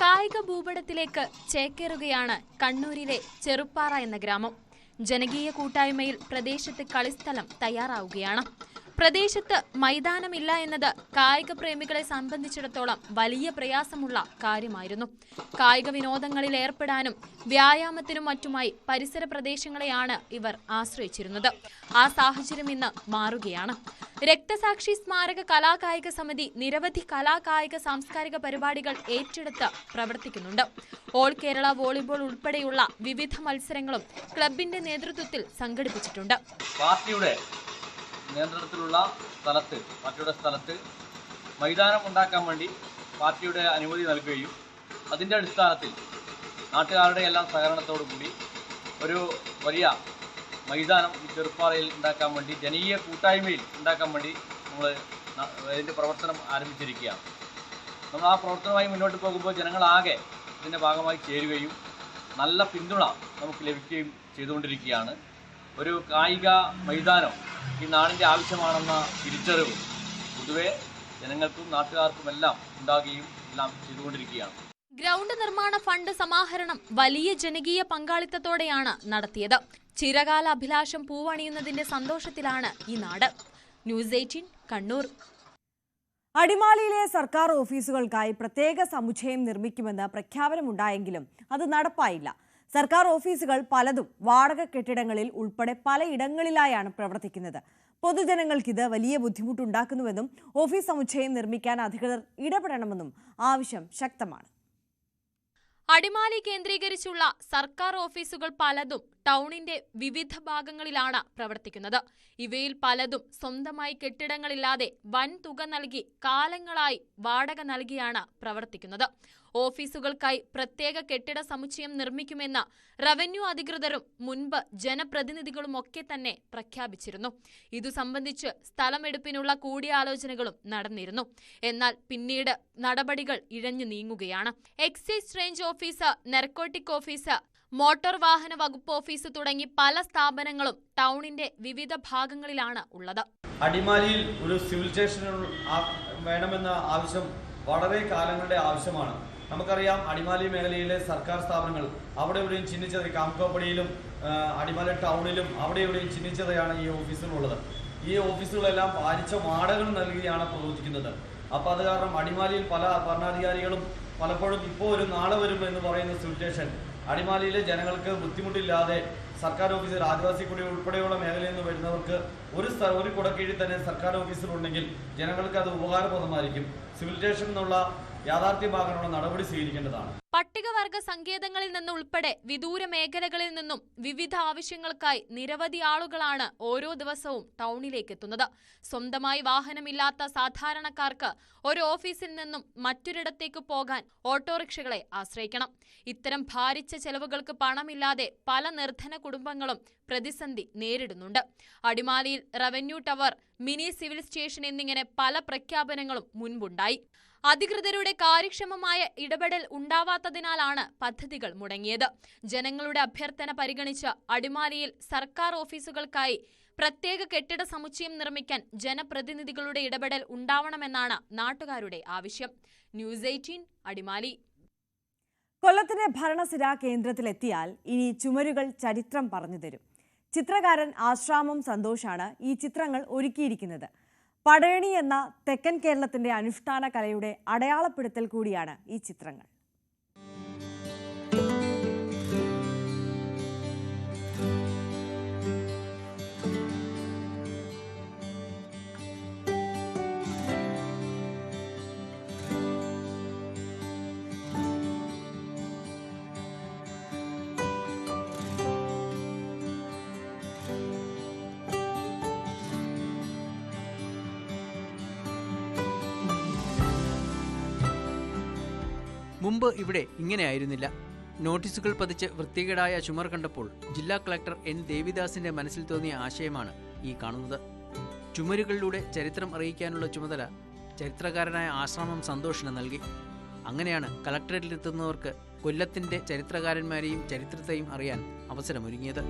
കായിക ഭൂപടത്തിലേക്ക് ചേക്കേറുകയാണ് കണ്ണൂരിലെ ചെറുപ്പാറ എന്ന ഗ്രാമം. ജനകീയ കൂട്ടായ്മയിൽ പ്രദേശത്ത് കളിസ്ഥലം തയ്യാറാവുകയാണ്. പ്രദേശത്ത് മൈതാനമില്ല എന്നത് കായിക പ്രേമികളെ സംബന്ധിച്ചിടത്തോളം വലിയ പ്രയാസമുള്ള കാര്യമായിരുന്നു. കായിക വിനോദങ്ങളിൽ ഏർപ്പെടാനും വ്യായാമത്തിനും മറ്റുമായി പരിസര പ്രദേശങ്ങളെയാണ് ഇവർ ആശ്രയിച്ചിരുന്നത്. ആ സാഹചര്യം ഇന്ന് മാറുകയാണ്. രക്തസാക്ഷി സ്മാരക കലാകായിക സമിതി നിരവധി കലാകായിക സാംസ്കാരിക പരിപാടികൾ ഏറ്റെടുത്ത് പ്രവർത്തിക്കുന്നുണ്ട്. ഓൾ കേരള വോളിബോൾ ഉൾപ്പെടെയുള്ള വിവിധ മത്സരങ്ങളും ക്ലബിന്റെ നേതൃത്വത്തിൽ സംഘടിപ്പിച്ചിട്ടുണ്ട്. പാർട്ടിയുടെ നിയന്ത്രണത്തിലുള്ള പാർട്ടിയുടെ സ്ഥലത്ത് മൈതാനം ഉണ്ടാക്കാൻ വേണ്ടി പാർട്ടിയുടെ അനുമതി നൽകുകയും അതിൻ്റെ അടിസ്ഥാനത്തിൽ നാട്ടുകാരുടെ എല്ലാം സഹകരണത്തോടുകൂടി ഒരു വലിയ മൈതാനം ഈ ചെറുപ്പാറയിൽ ഉണ്ടാക്കാൻ വേണ്ടി ജനകീയ കൂട്ടായ്മയിൽ ഉണ്ടാക്കാൻ വേണ്ടി നമ്മൾ ഇതിൻ്റെ പ്രവർത്തനം ആരംഭിച്ചിരിക്കുകയാണ്. നമ്മൾ ആ പ്രവർത്തനമായി മുന്നോട്ട് പോകുമ്പോൾ ജനങ്ങളാകെ ഇതിൻ്റെ ഭാഗമായി ചേരുകയും നല്ല പിന്തുണ നമുക്ക് ലഭിക്കുകയും ചെയ്തുകൊണ്ടിരിക്കുകയാണ്. ഒരു കായിക മൈതാനം ഈ നാടിൻ്റെ ആവശ്യമാണെന്ന തിരിച്ചറിവ് പൊതുവെ ജനങ്ങൾക്കും നാട്ടുകാർക്കുമെല്ലാം ഉണ്ടാകുകയും എല്ലാം ചെയ്തുകൊണ്ടിരിക്കുകയാണ്. ഗ്രൗണ്ട് നിർമ്മാണ ഫണ്ട് സമാഹരണം വലിയ ജനകീയ പങ്കാളിത്തത്തോടെയാണ് നടത്തിയത്. ചിരകാല അഭിലാഷം പൂവണിയുന്നതിന്റെ സന്തോഷത്തിലാണ് ഈ നാട്. ന്യൂസ് 18 കണ്ണൂർ. അടിമാലിയിലെ സർക്കാർ ഓഫീസുകൾക്കായി പ്രത്യേക സമുച്ചയം നിർമ്മിക്കുമെന്ന് പ്രഖ്യാപനമുണ്ടായെങ്കിലും അത് നടപ്പായില്ല. സർക്കാർ ഓഫീസുകൾ പലതും വാടക കെട്ടിടങ്ങളിൽ ഉൾപ്പെടെ പലയിടങ്ങളിലായാണ് പ്രവർത്തിക്കുന്നത്. പൊതുജനങ്ങൾക്കിത് വലിയ ബുദ്ധിമുട്ടുണ്ടാക്കുന്നുവെന്നും ഓഫീസ് സമുച്ചയം നിർമ്മിക്കാൻ അധികൃതർ ഇടപെടണമെന്നും ആവശ്യം ശക്തമാണ്. അടിമാലി കേന്ദ്രീകരിച്ചുള്ള സർക്കാർ ഓഫീസുകൾ പലതും ടൗണിന്റെ വിവിധ ഭാഗങ്ങളിലാണ് പ്രവർത്തിക്കുന്നത്. ഇവയിൽ പലതും സ്വന്തമായി കെട്ടിടങ്ങളില്ലാതെ വൻ തുക നൽകി കാലങ്ങളായി വാടക നൽകിയാണ് പ്രവർത്തിക്കുന്നത്. ഓഫീസുകൾക്കായി പ്രത്യേക കെട്ടിട സമുച്ചയം നിർമ്മിക്കുമെന്ന് റവന്യൂ അധികൃതരും മുൻപ് ജനപ്രതിനിധികളുമൊക്കെ തന്നെ പ്രഖ്യാപിച്ചിരുന്നു. ഇതു സംബന്ധിച്ച് സ്ഥലമെടുപ്പിനുള്ള കൂടിയാലോചനകളും നടന്നിരുന്നു. എന്നാൽ പിന്നീട് നടപടികൾ ഇഴഞ്ഞു നീങ്ങുകയാണ്. Excise range office, narcotic office, motor വാഹന വകുപ്പ് ഓഫീസ് തുടങ്ങി പല സ്ഥാപനങ്ങളും ടൗണിന്റെ വിവിധ ഭാഗങ്ങളിലാണ് ഉള്ളത്. അടിമാലിയിൽ ഒരു സിവിൽ സ്റ്റേഷൻ വേണമെന്ന ആവശ്യം വളരെ കാലങ്ങളുടെ ആവശ്യമാണ്. നമുക്കറിയാം അടിമാലി മേഖലയിലെ സർക്കാർ സ്ഥാപനങ്ങൾ അവിടെ എവിടെയും ചിഹ്നിച്ചത് കാംകോപ്പടിയിലും അടിമാലി ടൗണിലും അവിടെ എവിടെയും ചിഹ്നിച്ചതയാണ് ഈ ഓഫീസുകളുള്ളത്. ഈ ഓഫീസുകളെല്ലാം ഭാരിച്ച വാടകകൾ നൽകിയാണ് പ്രവർത്തിക്കുന്നത്. അപ്പോൾ അത് കാരണം അടിമാലിയിൽ പല ഭരണാധികാരികളും പലപ്പോഴും ഇപ്പോൾ ഒരു നാളെ വരും എന്ന് പറയുന്ന സിവിൽ സ്റ്റേഷൻ അടിമാലിയിലെ ജനങ്ങൾക്ക് ബുദ്ധിമുട്ടില്ലാതെ സർക്കാർ ഓഫീസിൽ ആദിവാസി കുടി ഉൾപ്പെടെയുള്ള മേഖലയിൽ നിന്ന് വരുന്നവർക്ക് ഒരു കുടക്കീഴിൽ തന്നെ സർക്കാർ ഓഫീസുകളുണ്ടെങ്കിൽ ജനങ്ങൾക്ക് അത് ഉപകാരപ്രദമായിരിക്കും. സിവിൽ സ്റ്റേഷൻ എന്നുള്ള യാഥാർത്ഥ്യമാകാനുള്ള നടപടി സ്വീകരിക്കേണ്ടതാണ്. പട്ടികവർഗ സങ്കേതങ്ങളിൽ നിന്നുൾപ്പെടെ വിദൂര മേഖലകളിൽ നിന്നും വിവിധ ആവശ്യങ്ങൾക്കായി നിരവധി ആളുകളാണ് ഓരോ ദിവസവും ടൗണിലേക്ക് എത്തുന്നത്. സ്വന്തമായി വാഹനമില്ലാത്ത സാധാരണക്കാർക്ക് ഒരു ഓഫീസിൽ നിന്നും മറ്റൊരിടത്തേക്ക് പോകാൻ ഓട്ടോറിക്ഷകളെ ആശ്രയിക്കണം. ഇത്തരം ഭാരിച്ച ചെലവുകൾക്ക് പണമില്ലാതെ പല നിർധന കുടുംബങ്ങളും പ്രതിസന്ധി നേരിടുന്നുണ്ട്. അടിമാലിയിൽ revenue tower, mini civil station എന്നിങ്ങനെ പല പ്രഖ്യാപനങ്ങളും മുൻപുണ്ടായി. അധികൃതരുടെ കാര്യക്ഷമമായ ഇടപെടൽ ഉണ്ടാവാത്തതിനാലാണ് പദ്ധതികൾ മുടങ്ങിയത്. ജനങ്ങളുടെ അഭ്യർത്ഥന പരിഗണിച്ച് അടിമാലിയിൽ സർക്കാർ ഓഫീസുകൾക്കായി പ്രത്യേക കെട്ടിട സമുച്ചയം നിർമ്മിക്കാൻ ജനപ്രതിനിധികളുടെ ഇടപെടൽ ഉണ്ടാവണമെന്നാണ് നാട്ടുകാരുടെ ആവശ്യം. ന്യൂസ് 18 അടിമാലി. കൊല്ലത്തിന്റെ ഭരണസിരാ കേന്ദ്രത്തിലെത്തിയാൽ ഇനി ചുമരുകൾ ചരിത്രം പറഞ്ഞു തരും. ചിത്രകാരൻ ആശ്രാമം സന്തോഷാണ് ഈ ചിത്രങ്ങൾ ഒരുക്കിയിരിക്കുന്നത്. പടയണി എന്ന തെക്കൻ കേരളത്തിന്റെ അനുഷ്ഠാന കലയുടെ അടയാളപ്പെടുത്തൽ കൂടിയാണ് ഈ ചിത്രങ്ങൾ. മുമ്പ് ഇവിടെ ഇങ്ങനെയായിരുന്നില്ല. നോട്ടീസുകൾ പതിച്ച് വൃത്തികേടായ ചുമർ കണ്ടപ്പോൾ ജില്ലാ കളക്ടർ എൻ ദേവിദാസിന്റെ മനസ്സിൽ തോന്നിയ ആശയമാണ് ഈ കാണുന്നത്. ചുമരുകളിലൂടെ ചരിത്രം അറിയിക്കാനുള്ള ചുമതല ചരിത്രകാരനായ ആശ്രാമം സന്തോഷിന് നൽകി. അങ്ങനെയാണ് കളക്ടറേറ്റിലെത്തുന്നവർക്ക് കൊല്ലത്തിന്റെ ചരിത്രകാരന്മാരെയും ചരിത്രത്തെയും അറിയാൻ അവസരമൊരുങ്ങിയത്.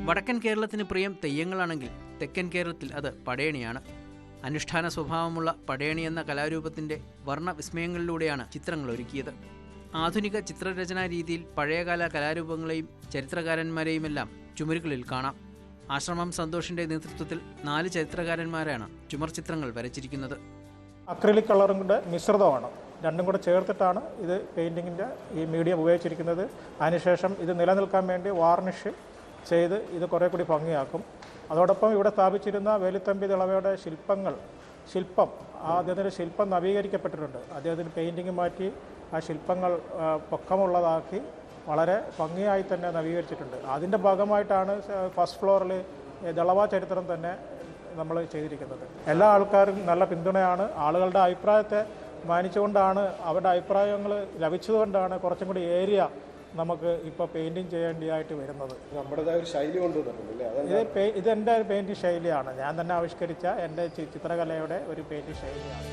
വടക്കൻ കേരളത്തിന് പ്രിയം തെയ്യങ്ങളാണെങ്കിൽ തെക്കൻ കേരളത്തിൽ അത് പടയണിയാണ്. അനുഷ്ഠാന സ്വഭാവമുള്ള പടയണി എന്ന കലാരൂപത്തിൻ്റെ വർണ്ണവിസ്മയങ്ങളിലൂടെയാണ് ചിത്രങ്ങൾ ഒരുക്കിയത്. ആധുനിക ചിത്രരചനാ രീതിയിൽ പഴയകാല കലാരൂപങ്ങളെയും ചരിത്രകാരന്മാരെയുമെല്ലാം ചുമരുകളിൽ കാണാം. ആശ്രമം സന്തോഷിൻ്റെ നേതൃത്വത്തിൽ 4 ചരിത്രകാരന്മാരാണ് ചുമർ ചിത്രങ്ങൾ വരച്ചിരിക്കുന്നത്. അക്രിലിക് കളറും കൂടെ മിശ്രിതമാണ്, രണ്ടും കൂടെ ചേർത്തിട്ടാണ് ഇത് പെയിൻറ്റിങ്ങിൻ്റെ ഈ മീഡിയം ഉപയോഗിച്ചിരിക്കുന്നത്. അതിനുശേഷം ഇത് നിലനിൽക്കാൻ വേണ്ടി വാർണിഷ് ചെയ്ത് ഇത് കുറേ കൂടി ഭംഗിയാക്കും. അതോടൊപ്പം ഇവിടെ സ്ഥാപിച്ചിരുന്ന വേലുത്തമ്പി ദളവയുടെ ശില്പം അദ്ദേഹത്തിൻ്റെ ശില്പം നവീകരിക്കപ്പെട്ടിട്ടുണ്ട്. അദ്ദേഹത്തിന് പെയിൻറ്റിങ് മാറ്റി ആ ശില്പങ്ങൾ പൊക്കമുള്ളതാക്കി വളരെ ഭംഗിയായി തന്നെ നവീകരിച്ചിട്ടുണ്ട്. അതിൻ്റെ ഭാഗമായിട്ടാണ് ഫസ്റ്റ് ഫ്ലോറിൽ ദളവ ചരിത്രം തന്നെ നമ്മൾ ചെയ്തിരിക്കുന്നത്. എല്ലാ ആൾക്കാരും നല്ല പിന്തുണയാണ്. ആളുകളുടെ അഭിപ്രായത്തെ മാനിച്ചുകൊണ്ടാണ്, അവരുടെ അഭിപ്രായങ്ങൾ ലഭിച്ചതുകൊണ്ടാണ് കുറച്ചും കൂടി ഏരിയ നമുക്ക് ഇപ്പോൾ പെയിൻറ്റിങ് ചെയ്യേണ്ടതായിട്ട് വരുന്നത്. നമ്മുടേതായ ഒരു ശൈലി കൊണ്ടുവന്നിട്ടുണ്ട്. ഇത് എൻ്റെ ഒരു പെയിൻറ്റിങ് ശൈലിയാണ്, ഞാൻ തന്നെ ആവിഷ്കരിച്ച എൻ്റെ ചിത്രകലയുടെ ഒരു പെയിൻറ്റിങ് ശൈലിയാണ്.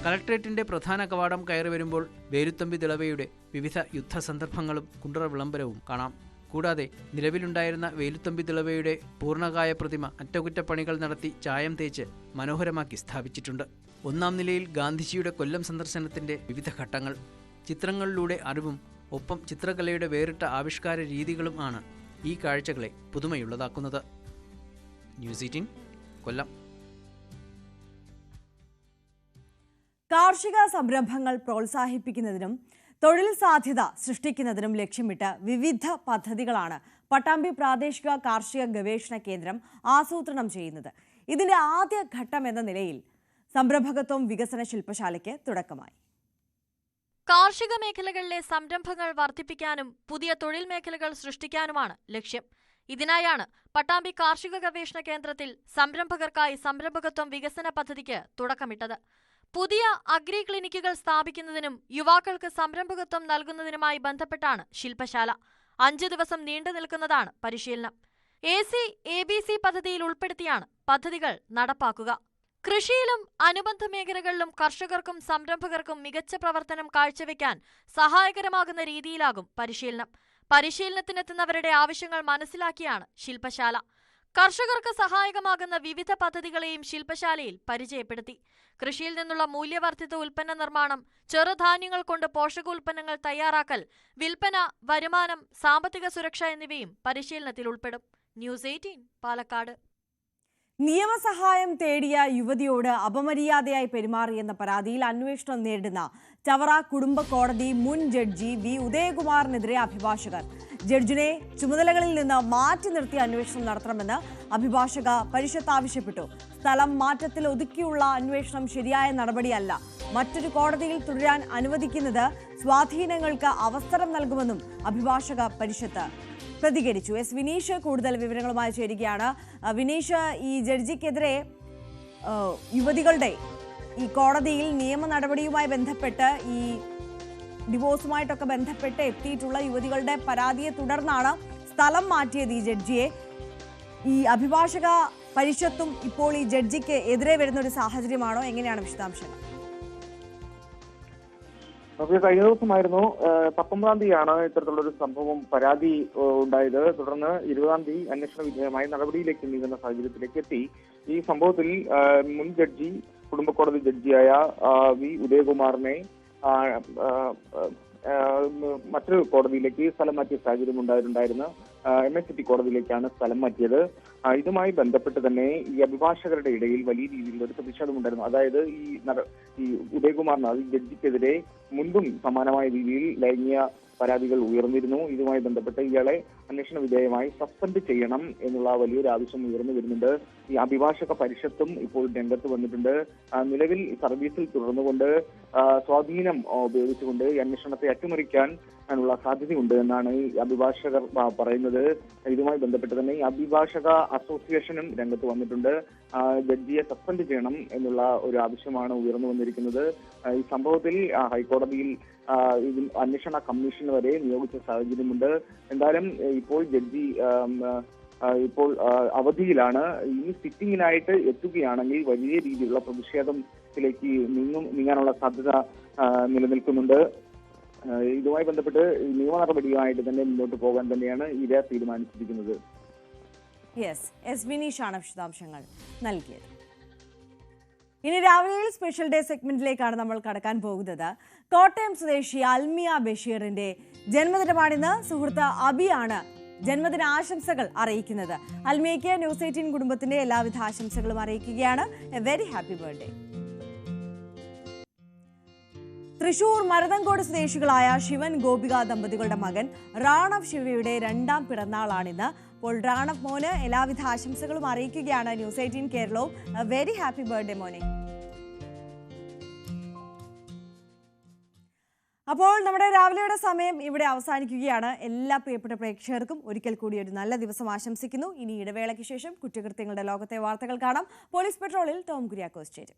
കളക്ട്രേറ്റിന്റെ പ്രധാന കവാടം കയറി വരുമ്പോൾ വേലുത്തമ്പി ദളവയുടെ വിവിധ യുദ്ധസന്ദർഭങ്ങളും കുണ്ടറ വിളംബരവും കാണാം. കൂടാതെ നിലവിലുണ്ടായിരുന്ന വേലുത്തമ്പി ദളവയുടെ പൂർണ്ണകായ പ്രതിമ അറ്റകുറ്റപ്പണികൾ നടത്തി ചായം തേച്ച് മനോഹരമാക്കി സ്ഥാപിച്ചിട്ടുണ്ട്. 1-ാം നിലയിൽ ഗാന്ധിജിയുടെ കൊല്ലം സന്ദർശനത്തിന്റെ വിവിധ ഘട്ടങ്ങൾ, ചിത്രങ്ങളിലൂടെ അറിവും ഒപ്പം ചിത്രകലയുടെ വേറിട്ട ആവിഷ്കാര രീതികളും ആണ് ഈ കാഴ്ചകളെ പുതുമയുള്ളതാക്കുന്നത്. ന്യൂസ് 18 കൊല്ലം. കാർഷിക സംരംഭങ്ങൾ പ്രോത്സാഹിപ്പിക്കുന്നതിനും തൊഴിൽ സാധ്യത സൃഷ്ടിക്കുന്നതിനും ലക്ഷ്യമിട്ട് വിവിധ പദ്ധതികളാണ് പട്ടാമ്പി പ്രാദേശിക കാർഷിക ഗവേഷണ കേന്ദ്രം ആസൂത്രണം ചെയ്യുന്നത്. ഇതിന്റെ ആദ്യ ഘട്ടം എന്ന നിലയിൽ സംരംഭകത്വം വികസന ശില്പശാലയ്ക്ക് തുടക്കമായി. കാർഷിക മേഖലകളിലെ സംരംഭങ്ങൾ വർദ്ധിപ്പിക്കാനും പുതിയ തൊഴിൽ മേഖലകൾ സൃഷ്ടിക്കാനുമാണ് ലക്ഷ്യം. ഇതിനായാണ് പട്ടാമ്പി കാർഷിക ഗവേഷണ കേന്ദ്രത്തിൽ സംരംഭകർക്കായി സംരംഭകത്വം വികസന പദ്ധതിക്ക് തുടക്കമിട്ടത്. പുതിയ അഗ്രി ക്ലിനിക്കുകൾ സ്ഥാപിക്കുന്നതിനും യുവാക്കൾക്ക് സംരംഭകത്വം നൽകുന്നതിനുമായി ബന്ധപ്പെട്ടാണ് ശില്പശാല. 5 ദിവസം നീണ്ടു നിൽക്കുന്നതാണ് പരിശീലനം. ABC പദ്ധതിയിൽ ഉൾപ്പെടുത്തിയാണ് പദ്ധതികൾ നടപ്പാക്കുക. കൃഷിയിലും അനുബന്ധ മേഖലകളിലും കർഷകർക്കും സംരംഭകർക്കും മികച്ച പ്രവർത്തനം കാഴ്ചവെക്കാൻ സഹായകരമാകുന്ന രീതിയിലാകും പരിശീലനം. പരിശീലനത്തിനെത്തുന്നവരുടെ ആവശ്യങ്ങൾ മനസ്സിലാക്കിയാണ് ശില്പശാല. കർഷകർക്ക് സഹായകമാകുന്ന വിവിധ പദ്ധതികളെയും ശില്പശാലയിൽ പരിചയപ്പെടുത്തി. കൃഷിയിൽ നിന്നുള്ള മൂല്യവർദ്ധിത ഉൽപ്പന്ന നിർമ്മാണം, ചെറുധാന്യങ്ങൾ കൊണ്ട് പോഷകോൽപ്പന്നങ്ങൾ തയ്യാറാക്കൽ, വിൽപ്പന, വരുമാനം, സാമ്പത്തിക സുരക്ഷ എന്നിവയും പരിശീലനത്തിൽ ഉൾപ്പെടും. ന്യൂസ് 18 പാലക്കാട്. നിയമസഹായം തേടിയ യുവതിയോട് അപമര്യാദയായി പെരുമാറിയെന്ന പരാതിയിൽ അന്വേഷണം നേരിടുന്ന ചവറ കുടുംബ കോടതി മുൻ ജഡ്ജി വി ഉദയകുമാറിനെതിരെ അഭിഭാഷകർ. ജഡ്ജിനെ ചുമതലകളിൽ നിന്ന് മാറ്റി നിർത്തി അന്വേഷണം നടത്തണമെന്ന് അഭിഭാഷക പരിഷത്ത് ആവശ്യപ്പെട്ടു. സ്ഥലം മാറ്റത്തിൽ ഒതുക്കിയുള്ള അന്വേഷണം ശരിയായ നടപടിയല്ല. മറ്റൊരു കോടതിയിൽ തുടരാൻ അനുവദിക്കുന്നത് സ്വാധീനങ്ങൾക്ക് അവസരം നൽകുമെന്നും അഭിഭാഷക പരിഷത്ത് പ്രതികരിച്ചു. എസ് വിനീഷ് കൂടുതൽ വിവരങ്ങളുമായി ചേരുകയാണ്. വിനീഷ്, ഈ ജഡ്ജിക്കെതിരെ യുവതികളുടെ ഈ കോടതിയിൽ നിയമ നടപടിയുമായി ബന്ധപ്പെട്ട് ഈ ഡിവോഴ്സുമായിട്ടൊക്കെ ബന്ധപ്പെട്ട് എത്തിയിട്ടുള്ള യുവതികളുടെ പരാതിയെ തുടർന്നാണ് സ്ഥലം മാറ്റിയത് ഈ ജഡ്ജിയെ. ഈ അഭിഭാഷക പരിഷത്തും ഇപ്പോൾ ഈ ജഡ്ജിക്ക് എതിരെ വരുന്ന ഒരു സാഹചര്യമാണോ? എങ്ങനെയാണ് വിശദാംശങ്ങൾ? കഴിഞ്ഞ ദിവസമായിരുന്നു 19-ാം തീയതിയാണ് ഇത്തരത്തിലുള്ള ഒരു സംഭവം പരാതി ഉണ്ടായത്. തുടർന്ന് 20-ാം തീയതി അന്വേഷണ വിധേയമായി നടപടിയിലേക്ക് നീങ്ങുന്ന സാഹചര്യത്തിലേക്ക് എത്തി. ഈ സംഭവത്തിൽ മുൻ ജഡ്ജി കുടുംബ കോടതി ജഡ്ജിയായ വി ഉദയകുമാറിനെ മറ്റൊരു കോടതിയിലേക്ക് സ്ഥലം മാറ്റിയ സാഹചര്യം ഉണ്ടായിരുന്ന MA സിറ്റി കോടതിയിലേക്കാണ് സ്ഥലം മാറ്റിയത്. ഇതുമായി ബന്ധപ്പെട്ട് തന്നെ ഈ അഭിഭാഷകരുടെ ഇടയിൽ വലിയ രീതിയിലുള്ള ഒരു പ്രതിഷേധമുണ്ടായിരുന്നു. അതായത് ഈ ഉദയകുമാറിന് ജഡ്ജിക്കെതിരെ മുൻപും സമാനമായ രീതിയിൽ ലൈംഗിക പരാതികൾ ഉയർന്നിരുന്നു. ഇതുമായി ബന്ധപ്പെട്ട് ഇയാളെ അന്വേഷണ വിധേയമായി സസ്പെൻഡ് ചെയ്യണം എന്നുള്ള വലിയൊരു ആവശ്യം ഉയർന്നു വരുന്നുണ്ട്. ഈ അഭിഭാഷക പരിഷത്തും ഇപ്പോൾ രംഗത്ത് വന്നിട്ടുണ്ട്. നിലവിൽ സർവീസിൽ തുടർന്നുകൊണ്ട് സ്വാധീനം ഉപയോഗിച്ചുകൊണ്ട് ഈ അന്വേഷണത്തെ അട്ടിമറിക്കാൻ ുള്ള സാധ്യതയുണ്ട് എന്നാണ് ഈ അഭിഭാഷകർ പറയുന്നത്. ഇതുമായി ബന്ധപ്പെട്ട് തന്നെ ഈ അഭിഭാഷക അസോസിയേഷനും രംഗത്ത് വന്നിട്ടുണ്ട്. ജഡ്ജിയെ സസ്പെൻഡ് ചെയ്യണം എന്നുള്ള ഒരു ആവശ്യമാണ് ഉയർന്നു വന്നിരിക്കുന്നത്. ഈ സംഭവത്തിൽ ഹൈക്കോടതിയിൽ ഇതിൽ അന്വേഷണ കമ്മീഷൻ വരെ നിയോഗിച്ച സാഹചര്യമുണ്ട്. എന്തായാലും ഇപ്പോൾ ജഡ്ജി ഇപ്പോൾ അവധിയിലാണ്. ഇനി സിറ്റിംഗിനായിട്ട് എത്തുകയാണെങ്കിൽ വലിയ രീതിയിലുള്ള പ്രതിഷേധത്തിലേക്ക് നീങ്ങാനുള്ള സാധ്യത നിലനിൽക്കുന്നുണ്ട്. ഇതുമായി ബന്ധപ്പെട്ട് നിയമ നടപടിയുമായിട്ട് തന്നെ മുന്നോട്ട് പോകാൻ തന്നെയാണ് ഇര തീരുമാനിച്ചിരിക്കുന്നത്. വിനീഷാണ് വിശദാംശങ്ങൾ നൽകിയത്. ഇനി രാവിലെയിൽ സ്പെഷ്യൽ ഡേ സെഗ്മെന്റിലേക്കാണ് നമ്മൾ കടക്കാൻ പോകുന്നത്. കോട്ടയം സ്വദേശി അൽമിയ ബഷീറിന്റെ ജന്മദിനമാണിന്ന്. സുഹൃത്ത് അബിയാണ് ജന്മദിന ആശംസകൾ അറിയിക്കുന്നത്. അൽമിയയ്ക്ക് ന്യൂസ് 18 കുടുംബത്തിന്റെ എല്ലാവിധ ആശംസകളും അറിയിക്കുകയാണ്. A very happy birthday. Thrissur Maruthancode സ്വദേശികളായ ശിവൻ ഗോപിക ദമ്പതികളുടെ മകൻ റാണവ് ശിവയുടെ 2ാം പിറന്നാളാണിന്ന്. അപ്പോൾ റാണവ് മോന് എല്ലാവിധ ആശംസകളും അറിയിക്കുകയാണ് ന്യൂസ് 18 കേരളവും. വെരി ഹാപ്പി ബർത്ത്ഡേ മോനെ. അപ്പോൾ നമ്മുടെ രാവിലെയുടെ സമയം ഇവിടെ അവസാനിക്കുകയാണ്. എല്ലാ പ്രിയപ്പെട്ട പ്രേക്ഷകർക്കും ഒരിക്കൽ കൂടി ഒരു നല്ല ദിവസം ആശംസിക്കുന്നു. ഇനി ഇടവേളയ്ക്ക് ശേഷം കുറ്റകൃത്യങ്ങളുടെ ലോകത്തെ വാർത്തകൾ കാണാം. പോലീസ് പെട്രോളിൽ ടോം കുര്യാക്കോസ് ചേരും.